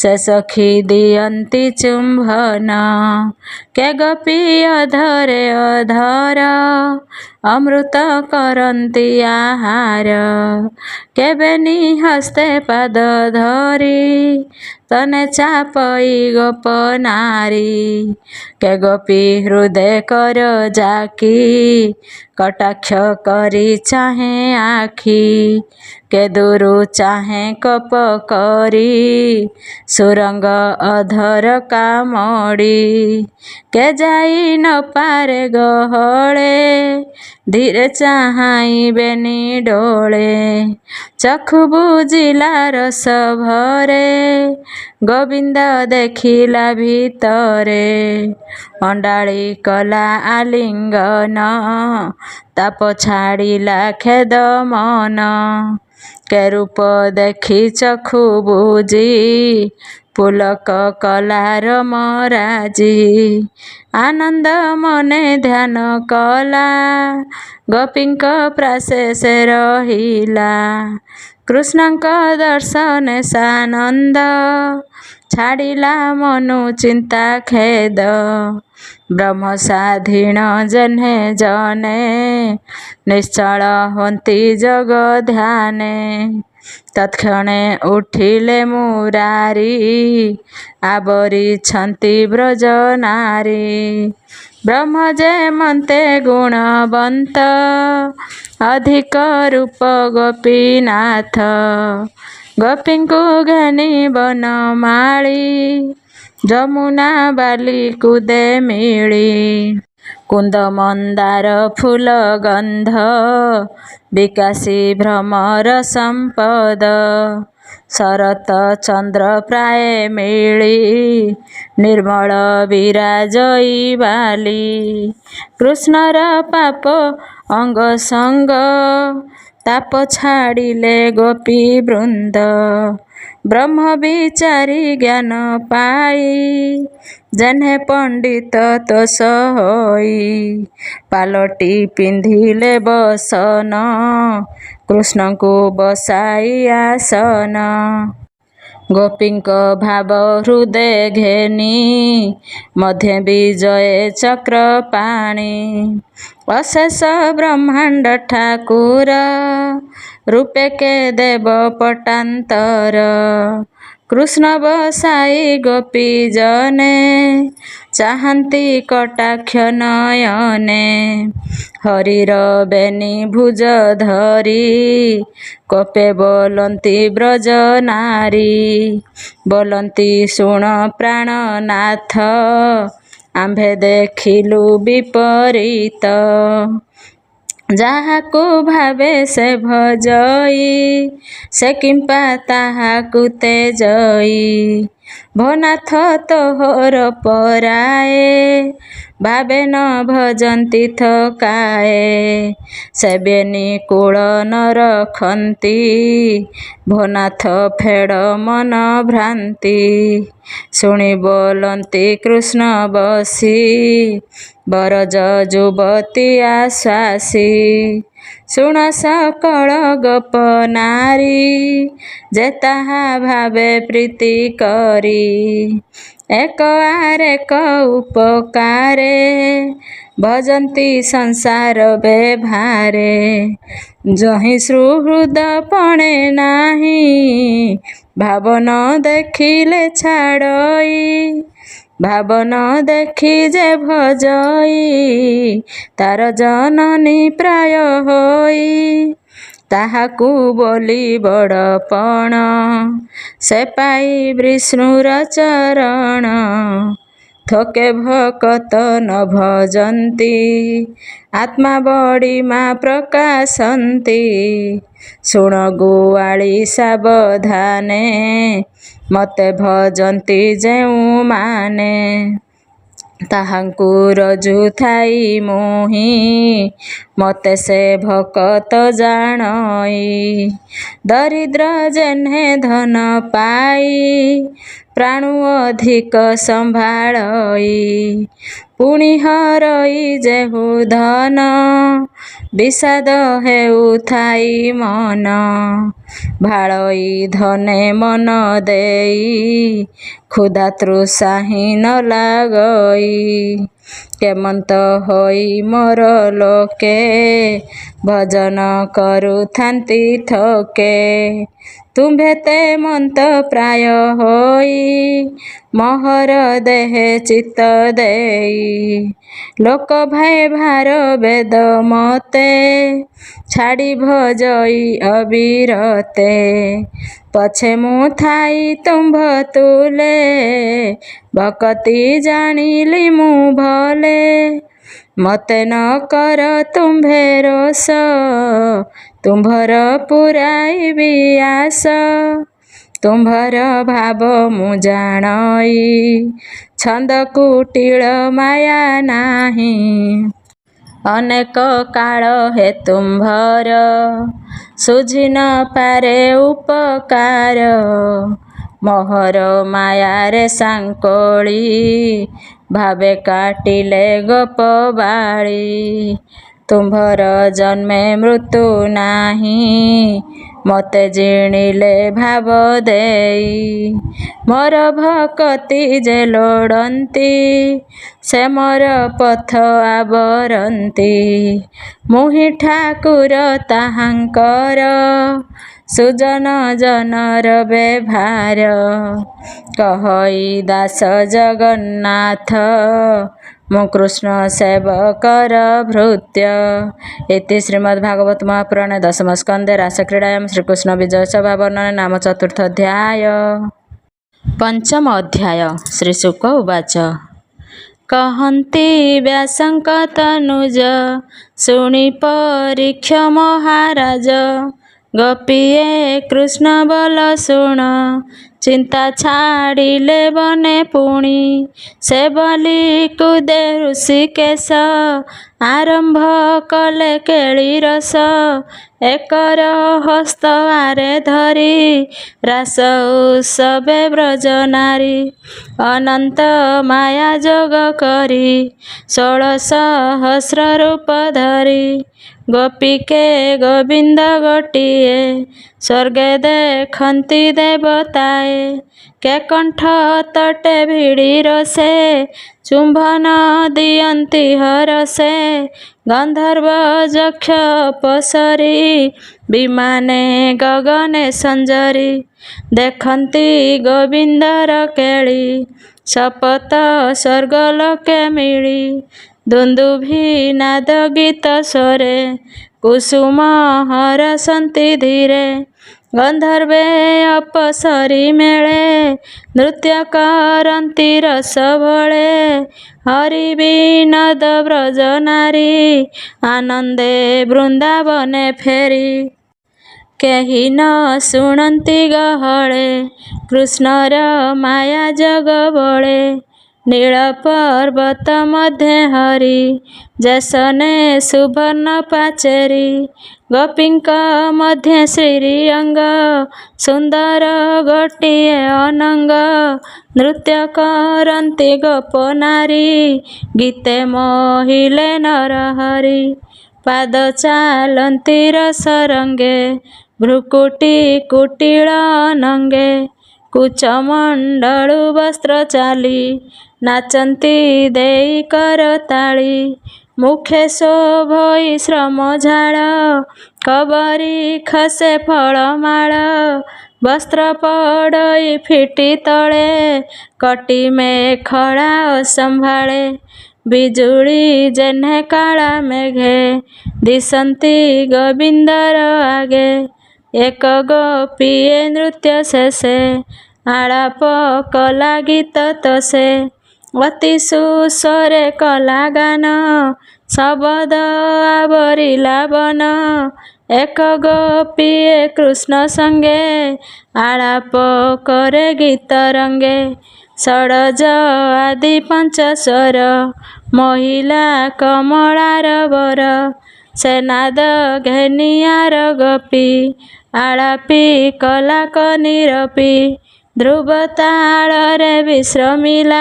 ସେ ସଖୀ ଦିଅନ୍ତି ଚୁମ୍ବନ କେ ଗୋପୀ ଅଧରେ ଅଧର ଅମୃତ କରନ୍ତି ଆହାର କେବେନି ହସ୍ତେ ପାଦ ଧରି ତନେ ଚାପଇ ଗୋପ ନାରୀ କେ ଗୋପୀ ହୃଦେ କର ଜାକି କଟାକ୍ଷ କରି ଚାହେଁ ଆଖି କେ ଦୂରୁ ଚାହେଁ କୋପ କରି ସୁରଙ୍ଗ ଅଧର କାମଡ଼ି କେ ଯାଇ ନ ପାରେ ଗହଳେ ଧୀରେ ଚାହାଁଇବେନି ଡୋଳେ ଚକ୍ଷୁ ବୁଜିଲା ରସ ଭରେ ଗୋବିନ୍ଦ ଦେଖିଲା ଭିତରେ ଅଣ୍ଡାଳି କଲା ଆଲିଙ୍ଗନ ତାପ ଛାଡ଼ିଲା ଖେଦ ମନ କେ ରୂପ ଦେଖି ଚକ୍ଷୁ ବୁଜି ପୁଲକ କଲା ରମରାଜି ଆନନ୍ଦ ମନେ ଧ୍ୟାନ କଲା ଗୋପୀଙ୍କ ପ୍ରାସେ ସେ ରହିଲା କୃଷ୍ଣଙ୍କ ଦର୍ଶନେ ସାନନ୍ଦ ଛାଡ଼ିଲା ମନୁ ଚିନ୍ତା ଖେଦ ବ୍ରହ୍ମ ସ୍ୱାଧୀନ ଯେହ୍ନେ ଜନେ ନିଶ୍ଚଳ ହୁଅନ୍ତି ଯୋଗ ଧ୍ୟାନେ ତତ୍କ୍ଷଣେ ଉଠିଲେ ମୁରାରୀ ଆବରିଛନ୍ତି ବ୍ରଜ ନାରୀ ବ୍ରହ୍ମ ଯେମନ୍ତେ ଗୁଣବନ୍ତ ଅଧିକ ରୂପ ଗୋପୀନାଥ ଗୋପୀଙ୍କୁ ଘେନି ବନମାଳି ଯମୁନା ବାଲି କୁଦେ ମିଳି କୁନ୍ଦ ମନ୍ଦାର ଫୁଲ ଗନ୍ଧ ବିକାଶୀ ଭ୍ରମର ସମ୍ପଦ ଶରତ ଚନ୍ଦ୍ର ପ୍ରାୟ ମିଳି ନିର୍ମଳ ବିରାଜଇ ବାଲି କୃଷ୍ଣର ପାପ ଅଙ୍ଗ ସଙ୍ଗ ତାପ ଛାଡ଼ିଲେ ଗୋପୀ ବୃନ୍ଦ ବ୍ରହ୍ମ ବିଚାରି ଜ୍ଞାନ ପାଇ ଯେହ୍ନେ ପଣ୍ଡିତ ତୋଷ ହୋଇ ପାଲଟି ପିନ୍ଧିଲେ ବସନ କୃଷ୍ଣଙ୍କୁ ବସାଇ ଆସନ ଗୋପୀଙ୍କ ଭାବ ହୃଦେ ଘେନି ମଧ୍ୟେ ବିଜୟ ଚକ୍ର ପାଣି ଅଶେଷ ବ୍ରହ୍ମାଣ୍ଡ ଠାକୁର ରୂପେ କେ ଦେବ ପଟାନ୍ତର କୃଷ୍ଣ ବସାଇ ଗୋପୀ ଜନେ ଚାହାନ୍ତି କଟାକ୍ଷ ନୟନେ ହରିର ବେନି ଭୁଜ ଧରି କୋପେ ବୋଲନ୍ତି ବ୍ରଜ ନାରୀ ବୋଲନ୍ତି ଶୁଣ ପ୍ରାଣନାଥ ଆମ୍ଭେ ଦେଖିଲୁ ବିପରୀତ ଯାହାକୁ ଭାବେ ସେ ଭଜଇ ସେ କିମ୍ପା ତାହାକୁ ତେଜଇ ଭୋନାଥ ତୋହର ପରାଏ ଭାବେ ନ ଭଜନ୍ତି ଥକାଏ ସେବେନି କୂଳ ନ ରଖନ୍ତି ଭୋନାଥ ଫେଡ଼ ମନ ଭ୍ରାନ୍ତି ଶୁଣି ବୋଲନ୍ତି କୃଷ୍ଣ ବସି ବରଜ ଯୁବତୀ ଆଶ୍ୱାସୀ ଶୁଣ ସକଳ ଗୋପ ନାରୀ, ଯେ ତାହା ଭାବେ ପ୍ରୀତି କରି। ଏକ ଆରେକ ଉପକାରେ, ଭଜନ୍ତି ସଂସାର ବେଭାରେ। ଯହିଁ ସୁହୃଦ ପଣେ ନାହିଁ, ଭାବନ ଦେଖିଲେ ଛାଡ଼ଇ। ଭାବନ ଦେଖି ଯେ ଭଜଇ, ତାର ଜନନୀ ପ୍ରାୟ ହୋଇ। ତାହାକୁ ବୋଲି ବଡ଼ପଣ, ସେ ପାଇ ବିଷ୍ଣୁର ଚରଣ। ଥୋକେ ଭକତ ନ ଭଜନ୍ତି, ଆତ୍ମା ବଡ଼ିମା ପ୍ରକାଶନ୍ତି। ଶୁଣ ଗୁଆଳି ସାବଧାନେ, ମତେ ଭଜନ୍ତି ଯେଉଁମାନେ। ତାହାଙ୍କୁ ରଜୁ ଥାଇ ମୁହିଁ, ମତେ ସେ ଭକତ ଜାଣଇ। ଦରିଦ୍ର ଯେହ୍ନେ ଧନ ପାଇ, ପ୍ରାଣୁ ଅଧିକ ସମ୍ଭାଳଇ। ପୁଣି ହରଇ ଯେହୁ ଧନ, ବିଷାଦ ହେଉଥାଇ ମନ। ଭାଳଇ ଧନେ ମନ ଦେଇ, କ୍ଷୁଧା ତୃଷା ହିଁ ନ ଲାଗଇ। କେମନ୍ତ ହୋଇ ମୋର ଲୋକେ, ଭଜନ କରୁଥାନ୍ତି ଥୋକେ। ତୁମ୍ଭେ ତେମନ୍ତ ପ୍ରାୟ ହୋଇ, ମହର ଦେହେ ଚିତ୍ତ ଦେଇ। ଲୋକ ଭାଏ ଭାର ବେଦ ମତେ, ଛାଡ଼ି ଭଜଇ ଅବିରତେ। ପଛେ ମୁଁ ଥାଇ ତୁମ୍ଭ ତୁଲେ, ଭକତି ଜାଣିଲି ମୁଁ ଭଲେ। ମତେ ନ କର ତୁମ୍ଭେ ରୋଷ, ତୁମ୍ଭର ପୁରାଇବି ଆଶ। ତୁମ୍ଭର ଭାବ ମୁଁ ଜାଣଇ, ଛନ୍ଦ କୁଟିଳ ମାୟା ନାହିଁ। ଅନେକ କାଳ ହେ ତୁମ୍ଭର, ଶୁଝି ନ ପାରେ ଉପକାର। ମୋହର ମାୟାରେ ସାଙ୍କୋଳି, ଭାବେ କାଟିଲେ ଗୋପ ବାଳି। ତୁମ୍ଭର ଜନ୍ମେ ମୃତ୍ୟୁ ନାହିଁ, ମତେ ଜିଣିଲେ ଭାବ ଦେଇ। ମୋର ଭକତି ଯେ ଲୋଡ଼ନ୍ତି, ସେ ମୋର ପଥ ଆବରନ୍ତି। ମୁହିଁ ଠାକୁର ତାହାଙ୍କର, ସୁଜନ ଜନର ବେଭାର। କହଇ ଦାସ ଜଗନ୍ନାଥ, ମୁଁ କୃଷ୍ଣ ସେବକର ଭୃତ୍ୟ। ଇତି ଶ୍ରୀମଦ୍ଭାଗବତ ମହାପୁରାଣେ ଦଶମ ସ୍କନ୍ଧେ ରାସକ୍ରୀଡ଼ାୟାଂ ଶ୍ରୀକୃଷ୍ଣ ବିଜୟୋତ୍ସବ ବର୍ଣ୍ଣନେ ନାମ ଚତୁର୍ଥ ଅଧ୍ୟାୟ। ପଞ୍ଚମ ଅଧ୍ୟାୟ। ଶ୍ରୀ ଶୁକ ଉବାଚ। କହନ୍ତି ବ୍ୟାସଙ୍କ ତନୁଜ, ଶୁଣି ପରୀକ୍ଷ ମହାରାଜ। ଗୋପୀଏ କୃଷ୍ଣ ବଲ ଶୁଣ, ଚିନ୍ତା ଛାଡ଼ିଲେ ବନେ ପୁଣି। ସେ ବୋଲି କୁଦେ ଋଷିକେଶ, ଆରମ୍ଭ କଲେ କେଳି ରସ। ଏକର ହସ୍ତ ଆରେ ଧରି, ରାସ ଉତ୍ସବେ ବ୍ରଜ ନାରୀ। ଅନନ୍ତ ମାୟା ଯୋଗ କରି, 16 ସହସ୍ର ରୂପ ଧରି। ଗୋପୀକେ ଗୋବିନ୍ଦ ଗୋଟିଏ, ସ୍ୱର୍ଗେ ଦେଖନ୍ତି ଦେବତାଏ। କେ କଣ୍ଠ ତଟେ ଭିଡ଼ି ରୋଷେ, ଚୁମ୍ବନ ଦିଅନ୍ତି ହରଷେ। ଗନ୍ଧର୍ବ ଯକ୍ଷ ଅପସରି, ବିମାନେ ଗଗନେ ସଞ୍ଜରି। ଦେଖନ୍ତି ଗୋବିନ୍ଦର କେଳି, ଶପଥ ସ୍ୱର୍ଗ ଲୋକେ ମିଳି। ଦୁନ୍ଦୁଭି ନାଦ ଗୀତ ସ୍ୱରେ, କୁସୁମ ହରସନ୍ତି ଧୀରେ। ଗନ୍ଧର୍ବେ ଅପସରି ମେଳେ, ନୃତ୍ୟ କରନ୍ତି ରସ ଭଳେ। ହରି ବିନୋଦ ବ୍ରଜ ନାରୀ, ଆନନ୍ଦେ ବୃନ୍ଦାବନେ ଫେରି। କେହି ନ ଶୁଣନ୍ତି ଗହଳେ, କୃଷ୍ଣର ମାୟା ଯୋଗ ବଳେ। ନୀଳ ପର୍ବତ ମଧ୍ୟେ ହରି, ଯେସନେ ସୁବର୍ଣ୍ଣ ପାଚେରୀ। ଗୋପୀଙ୍କ ମଧ୍ୟେ ଶ୍ରୀଅଙ୍ଗ, ସୁନ୍ଦର ଗୋଟିଏ ଅନଙ୍ଗ। ନୃତ୍ୟ କରନ୍ତି ଗୋପ ନାରୀ, ଗୀତେ ମୋହିଲେ ନରହରି। ପାଦ ଚାଲନ୍ତି ରସରଙ୍ଗେ, ଭ୍ରୁକୁଟି କୁଟିଳ ନଙ୍ଗେ। କୁଚମଣ୍ଡଳୁ ବସ୍ତ୍ର ଚାଲି, ନାଚନ୍ତି ଦେଇ କରତାଳି। ମୁଖେ ଶୋଭଇ ଶ୍ରମଝାଳ, କବରୀ ଖସେ ଫଳମାଳ। ବସ୍ତ୍ର ପଡ଼ଇ ଫିଟି ତଳେ, କଟି ମେଖଳା ଅସମ୍ଭାଳେ। ବିଜୁଳି ଯେହ୍ନେ କାଳା ମେଘେ, ଦିଶନ୍ତି ଗୋବିନ୍ଦର ଆଗେ। ଏକ ଗୋପୀଏ ନୃତ୍ୟ ଶେଷେ, ଆଳାପ କଲା ଗୀତ ତୋଷେ। ଅତି ସୁସ୍ୱରେ କଲା ଗାନ, ଶବଦ ଆବରିଲା ବନ। ଏକ ଗୋପୀଏ କୃଷ୍ଣ ସଙ୍ଗେ, ଆଳାପ କରେ ଗୀତ ରଙ୍ଗେ। ଷଡ଼ଜ ଆଦି ପଞ୍ଚସ୍ୱର, ମୋହିଲା କମଳାର ବର। ସେ ନାଦ ଘେନିଆର ଗୋପୀ, ଆଳାପି କଲା କନିରପି। ଧ୍ରୁବ ତାଳରେ ବିଶ୍ରମିଲା,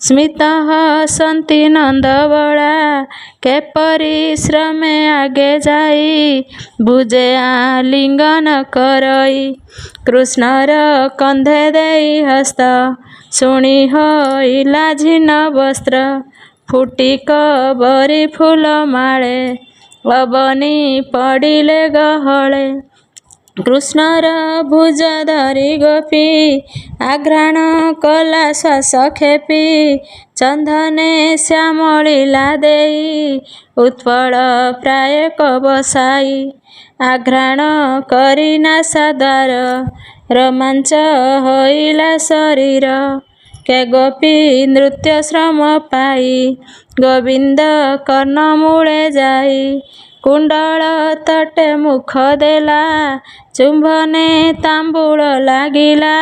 ସ୍ମିତ ହସନ୍ତି ନନ୍ଦବଳା। କେ ପରିଶ୍ରମେ ଆଗେ ଯାଇ, ଭୁଜେ ଆଲିଙ୍ଗନ କରଇ। କୃଷ୍ଣର କନ୍ଧେ ଦେଇ ହସ୍ତ, ଶୁଣି ହୋଇଲା ଝିନ ବସ୍ତ୍ର। ଫୁଟି କବରୀ ଫୁଲ ମାଳେ, ଅବନୀ ପଡ଼ିଲେ ଗହଳେ। କୃଷ୍ଣର ଭୁଜ ଧରି ଗୋପୀ, ଆଘ୍ରାଣ କଲା ଶ୍ୱାସ କ୍ଷେପି। ଚନ୍ଦନେ ଶ୍ୟାମଳିଳା ଦେଇ, ଉତ୍ପଳ ପ୍ରାୟକ ବସାଇ। ଆଘ୍ରାଣ କରି ନାସାଦ୍ୱାର, ରୋମାଞ୍ଚ ହୋଇଲା ଶରୀର। କେ ଗୋପୀ ନୃତ୍ୟ ଶ୍ରମ ପାଇ, ଗୋବିନ୍ଦ କର୍ଣ୍ଣମୂଳେ ଯାଇ। କୁଣ୍ଡଳ ତଟେ ମୁଖ ଦେଲା, ଚୁମ୍ବନେ ତାମ୍ବୁଳ ଲାଗିଲା।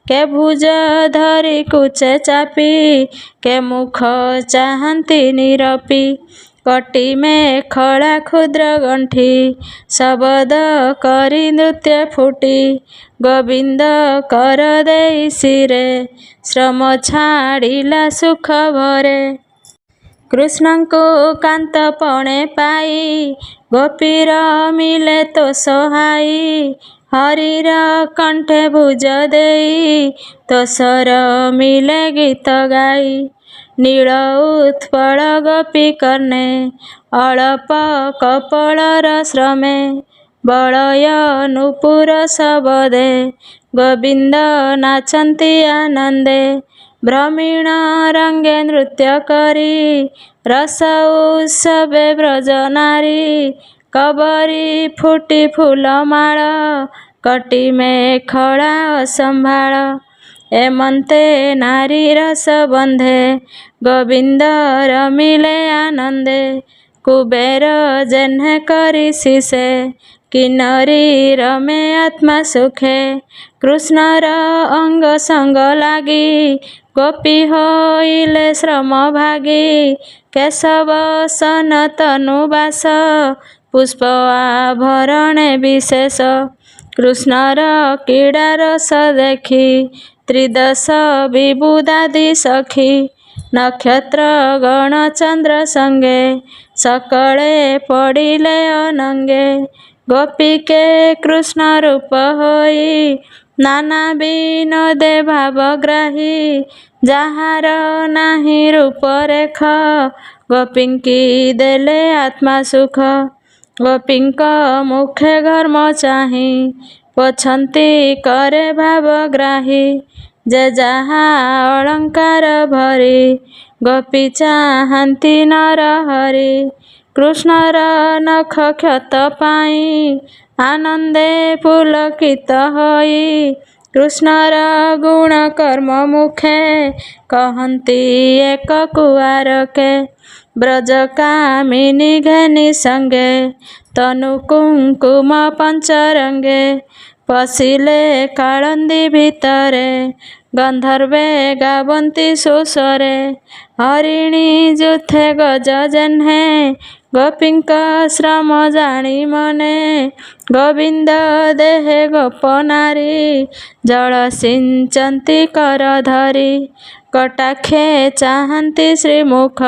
କେ ଭୁଜ ଧରି କୁଚେ ଚାପି, କେ ମୁଖ ଚାହାନ୍ତି ନିରପି। କଟି ମେଖଳା କ୍ଷୁଦ୍ର ଗଣ୍ଠି, ଶବଦ କରି ନୃତ୍ୟ ଫୁଟି। ଗୋବିନ୍ଦ କର ଦେଇ ଶିରେ, ଶ୍ରମ ଛାଡ଼ିଲା ସୁଖ ଭରେ। କୃଷ୍ଣଙ୍କୁ କାନ୍ତପଣେ ପାଇ, ଗୋପୀ ରମିଲେ ତୋ ସହାଇ। ହରିର କଣ୍ଠେ ଭୁଜ ଦେଇ, ତୋଷର ମିଳେ ଗୀତ ଗାଇ। ନୀଳ ଉତ୍ପଳ ଗୋପୀ କର୍ଣ୍ଣେ, ଅଳପ କପୋଳର ଶ୍ରମେ। ବଳୟ ନୂପୁର ଶବଦେ, ଗୋବିନ୍ଦ ନାଚନ୍ତି ଆନନ୍ଦେ। ଭ୍ରମୀଣ ରଙ୍ଗେ ନୃତ୍ୟ କରି, ରସ ଉତ୍ସବେ ବ୍ରଜ ନାରୀ। କବରୀ ଫୁଟି ଫୁଲମାଳ, କଟି ମେଖଳା ଅସମ୍ଭାଳ। ଏମନ୍ତେ ନାରୀ ରସ ବନ୍ଧେ, ଗୋବିନ୍ଦ ରମିଲେ ଆନନ୍ଦେ। କୁବେର ଯେହ୍ନେ କରି ଶିଷେ, କିନ୍ନରୀ ରମେ ଆତ୍ମା ସୁଖେ। କୃଷ୍ଣର ଅଙ୍ଗ ସଙ୍ଗ ଲାଗି, ଗୋପୀ ହୋଇଲେ ଶ୍ରମ ଭାଗୀ। କେଶବ ସନ ତନୁ ବାସ, ପୁଷ୍ପ ଆଭରଣେ ବିଶେଷ। କୃଷ୍ଣର କ୍ରୀଡ଼ା ରସ ଦେଖି, ତ୍ରିଦଶ ବିବୁଧାଦି ସଖୀ। ନକ୍ଷତ୍ର ଗଣ ଚନ୍ଦ୍ର ସଙ୍ଗେ, ସକଳେ ପଡ଼ିଲେ ଅନଙ୍ଗେ। ଗୋପୀକେ କୃଷ୍ଣ ରୂପ ହୋଇ, ନାନା ବିନୋଦେ ଭାବଗ୍ରାହୀ। ଯାହାର ନାହିଁ ରୂପରେଖ, ଗୋପୀଙ୍କି ଦେଲେ ଆତ୍ମା ସୁଖ। ଗୋପୀଙ୍କ ମୁଖେ ଘର୍ମ ଚାହିଁ, ପୋଛନ୍ତି କରେ ଭାବଗ୍ରାହୀ। ଯେ ଯାହା ଅଳଙ୍କାର ଭରି, ଗୋପୀ ଚାହାନ୍ତି ନରହରି। କୃଷ୍ଣର ନଖ କ୍ଷତ ପାଇ, ଆନନ୍ଦେ ପୁଲକିତ ହୋଇ। କୃଷ୍ଣର ଗୁଣ କର୍ମ ମୁଖେ, କହନ୍ତି ଏକ କୁଆରକେ। ବ୍ରଜ କାମିନୀ ଘେନି ସଙ୍ଗେ, ତନୁ କୁଙ୍କୁମ ପଞ୍ଚରଙ୍ଗେ। ପଶିଲେ କାଳନ୍ଦୀ ଭିତରେ, ଗନ୍ଧର୍ବେ ଗାବନ୍ତି ସୁସ୍ୱରେ। ହରିଣୀ ଯୁଥେ ଗଜ ଯେହ୍ନେ, ଗୋପୀଙ୍କ ଶ୍ରମ ଜାଣି ମନେ। ଗୋବିନ୍ଦ ଦେହେ ଗୋପ ନାରୀ, ଜଳ ସିଞ୍ଚନ୍ତି କର ଧରି। କଟାକ୍ଷେ ଚାହାନ୍ତି ଶ୍ରୀମୁଖ,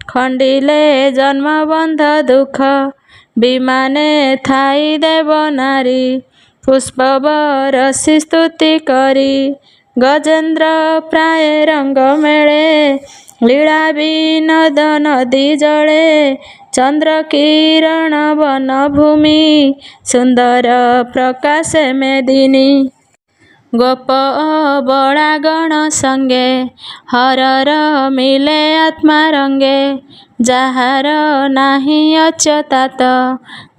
ଖଣ୍ଡିଲେ ଜନ୍ମବନ୍ଧ ଦୁଃଖ। ବିମାନେ ଥାଇ ଦେବ ନାରୀ, ପୁଷ୍ପ ବରଷି ସ୍ତୁତି କରି। ଗଜେନ୍ଦ୍ର ପ୍ରାୟ ରଙ୍ଗ ମେଳେ, ଲୀଳା ବିନୋଦ ନଦୀ ଜଳେ। ଚନ୍ଦ୍ର କିରଣ ବନଭୂମି, ସୁନ୍ଦର ପ୍ରକାଶେ ମେଦିନୀ। ଗୋପ ବଳାଗଣ ସଙ୍ଗେ, ହରର ମିଳେ ଆତ୍ମା ରଙ୍ଗେ। ଯାହାର ନାହିଁ ଅଚ୍ୟୁତାତ,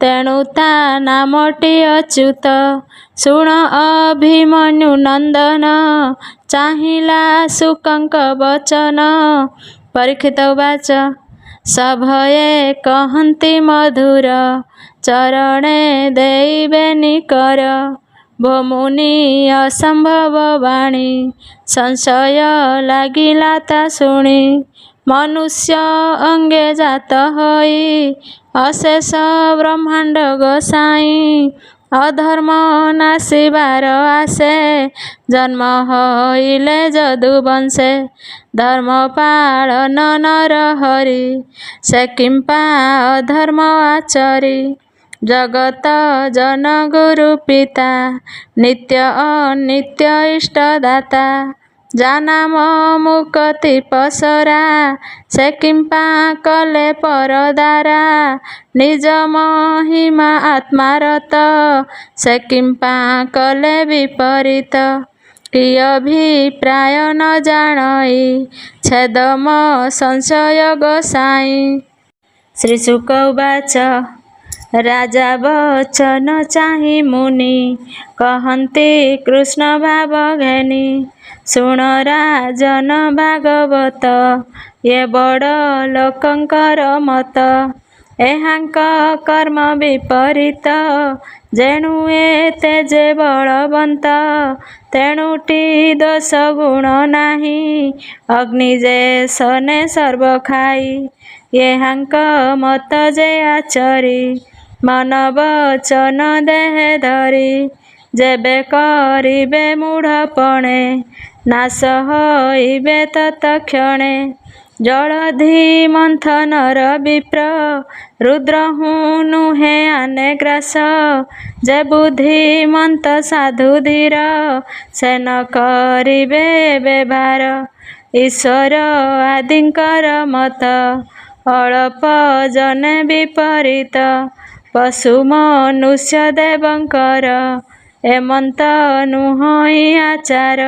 ତେଣୁ ତା ନାମଟି ଅଚ୍ୟୁତ। ଶୁଣ ଅଭିମନ୍ୟୁ ନନ୍ଦନ, ଚାହିଁଲା ଶୁକଙ୍କ ବଚନ। ପରୀକ୍ଷିତ ଉବାଚ ସଭୟେ କହନ୍ତି ମଧୁର, ଚରଣେ ଦେଇବେନି କର। ଭୋମୁନି ଅସମ୍ଭବ ବାଣୀ, ସଂଶୟ ଲାଗିଲା ତା ଶୁଣି। ମନୁଷ୍ୟ ଅଙ୍ଗେ ଜାତ ହୋଇ, ଅଶେଷ ବ୍ରହ୍ମାଣ୍ଡ ଗୋସାଇଁ। ଅଧର୍ମ ନାଶିବାର ଆସେ, ଜନ୍ମ ହୋଇଲେ ଯଦୁ ବଂଶେ। ଧର୍ମ ପାଳନ ନର ହରି, ସେ କିମ୍ପା ଅଧର୍ମ ଆଚରି। ଜଗତ ଜନ ଗୁରୁ ପିତା, ନିତ୍ୟ ଅନିତ୍ୟ ଇଷ୍ଟ ଦାତା। ଯା ନାମ ମୁକତି ପସରା, ସେ କିମ୍ପା କଲେ ପର ଦ୍ୱାରା। ନିଜ ମହିମା ଆତ୍ମାରତ, ସେ କିମ୍ପା କଲେ ବିପରୀତ। କି ଅଭିପ୍ରାୟ ନ ଜାଣଇ, ଛେଦମ ସଂଶୟ ଗୋସାଇଁ। ଶ୍ରୀଶୁକ ଉବାଚ ରାଜା ବଚନ ଚାହିଁ ମୁନି, କହନ୍ତି କୃଷ୍ଣ ଭାବ ଘେନି। ଶୁଣ ରାଜନ ଭାଗବତ, ଏ ବଡ଼ ଲୋକଙ୍କର ମତ। ଏହାଙ୍କ କର୍ମ ବିପରୀତ, ଯେଣୁ ଏତେ ଯେ ବଳବନ୍ତ। ତେଣୁଟି ଦୋଷ ଗୁଣ ନାହିଁ, ଅଗ୍ନି ଯେ ଶନେ ସର୍ବ ଖାଇ। ଏହାଙ୍କ ମତ ଯେ ଆଚରି, ମନ ବଚନ ଦେହେ ଧରି। ଯେବେ କରିବେ ମୂଢ଼ପଣେ, ନାଶ ହୋଇବେ ତତକ୍ଷଣେ। ଜଳଧି ମନ୍ଥନର ବିପ୍ର, ରୁଦ୍ରହୁଁ ନୁହେଁ ଆନେ ଗ୍ରାସ। ଯେ ବୁଦ୍ଧିମନ୍ତ ସାଧୁ ଧୀର, ସେ ନ କରିବେ ବ୍ୟବହାର। ଈଶ୍ୱର ଆଦିଙ୍କର ମତ, ଅଳପ ଜନେ ବିପରୀତ। ପଶୁ ମନୁଷ୍ୟ ଦେବଙ୍କର, ଏମନ୍ତ ନୁହଁଇ ଆଚାର।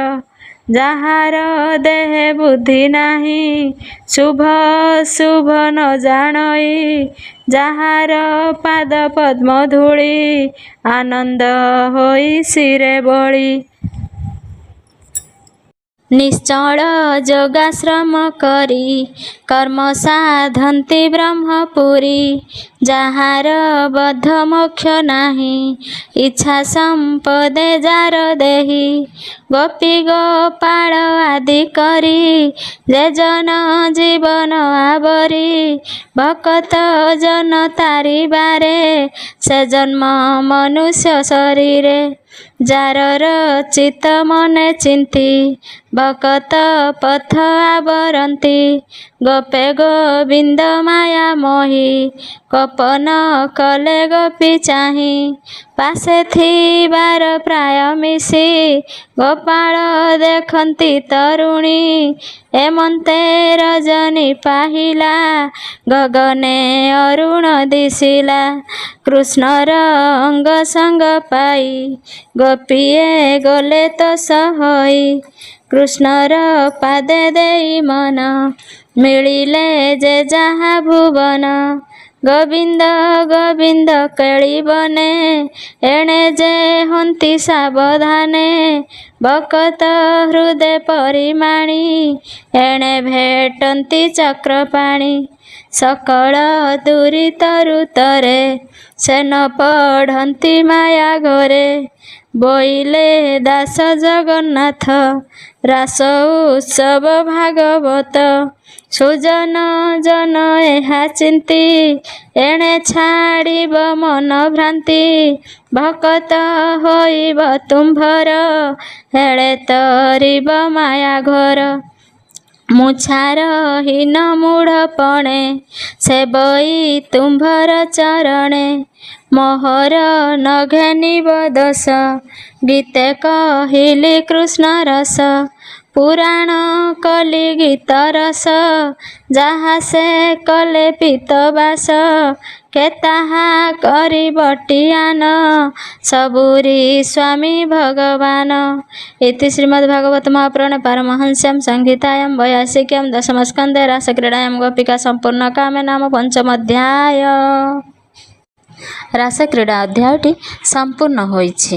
ଯାହାର ଦେହେ ବୁଦ୍ଧି ନାହିଁ, ଶୁଭ ଅଶୁଭ ନ ଜାଣଇ। ଯାହାର ପାଦ ପଦ୍ମ ଧୂଳି, ଆନନ୍ଦ ହୋଇ ଶିରେ ବୋଳି। ନିଶ୍ଚଳ ଯୋଗାଶ୍ରମ କରି, କର୍ମ ସାଧନ୍ତି ବ୍ରହ୍ମପୁରୀ। ଯାହାର ବଦ୍ଧ ମୋକ୍ଷ ନାହିଁ, ଇଚ୍ଛା ସମ୍ପଦେ ଯାର ଦେହି। ଗୋପୀ ଗୋପାଳ ଆଦି କରି, ଯେ ଜନ ଜୀବନ ଆବରି। ଭକତ ଜନ ତାରିବାରେ, ସେ ଜନ୍ମ ମନୁଷ୍ୟ ଶରୀରେ। ଯାର ରଚିତ ମନେ ଚିନ୍ତି, ଭକତ ପଥ ଆବରନ୍ତି। ଗୋପେ ଗୋବିନ୍ଦ ମାୟା ମୋହି, କୋପ ନ କଲେ ଗୋପୀ ଚାହିଁ। ପାଶେ ଥିବାର ପ୍ରାୟ ମିଶି, ଗୋପାଳ ଦେଖନ୍ତି ତରୁଣୀ। ଏମନ୍ତେ ରଜନୀ ପାହିଲା, ଗଗନେ ଅରୁଣ ଦିଶିଲା। କୃଷ୍ଣର ଅଙ୍ଗ ସଙ୍ଗ ପାଇ, ଗୋପୀଏ ଗଲେ ତୋଷ ହୋଇ। କୃଷ୍ଣର ପାଦେ ଦେଇ ମନ, ମିଳିଲେ ଯେ ଯାହା ଭୁବନ। ଗୋବିନ୍ଦ ଗୋବିନ୍ଦ କେଳିବନେ, ଏଣେ ଯେ ହନ୍ତି ସାବଧାନେ। ଭକତ ହୃଦେ ପରିମାଣି, ଏଣେ ଭେଟନ୍ତି ଚକ୍ରପାଣି। ସକଳ ଦୁରିତ ଋତରେ, ସେ ନ ପଢ଼ନ୍ତି ମାୟା ଘୋରେ। ବୋଇଲେ ଦାସ ଜଗନ୍ନାଥ, ରାସ ଉତ୍ସବ ଭାଗବତ। ସୁଜନ ଜନ ଏହା ଚିନ୍ତି, ଏଣେ ଛାଡ଼ିବ ମନ ଭ୍ରାନ୍ତି। ଭକତ ହୋଇବ ତୁମ୍ଭର, ହେଳେ ତରିବ ମାୟା ଘୋର। ମୁଛାର ହୀନ ମୂଢ଼ପଣେ ସେବଇ ତୁମ୍ଭର ଚରଣେ ମୋହର ନଘେନିବ ଦୋଷ ଗୀତେ କହିଲି କୃଷ୍ଣ ରସ ପୁରାଣ କଲି ଗୀତ ରସ ଯାହା ସେ କଲେ ପିତବାସ କେ ତାହା କରି ବଟିଆନ ସବୁରି ସ୍ୱାମୀ ଭଗବାନ। ଇତି ଶ୍ରୀମଦ୍ଭାଗବତ ମହାପୁରାଣେ ପାରମହଂସ୍ୟାଂ ସଂହିତାୟାଂ 82 ଦଶମସ୍କନ୍ଧେ ରାସକ୍ରୀଡ଼ାୟାଂ ଗୋପିକା ସମ୍ପୂର୍ଣ୍ଣ କାମେ ନାମ ପଞ୍ଚମୋଧ୍ୟାୟ। ରାସକ୍ରୀଡ଼ା ଅଧ୍ୟାୟଟି ସମ୍ପୂର୍ଣ୍ଣ ହୋଇଛି।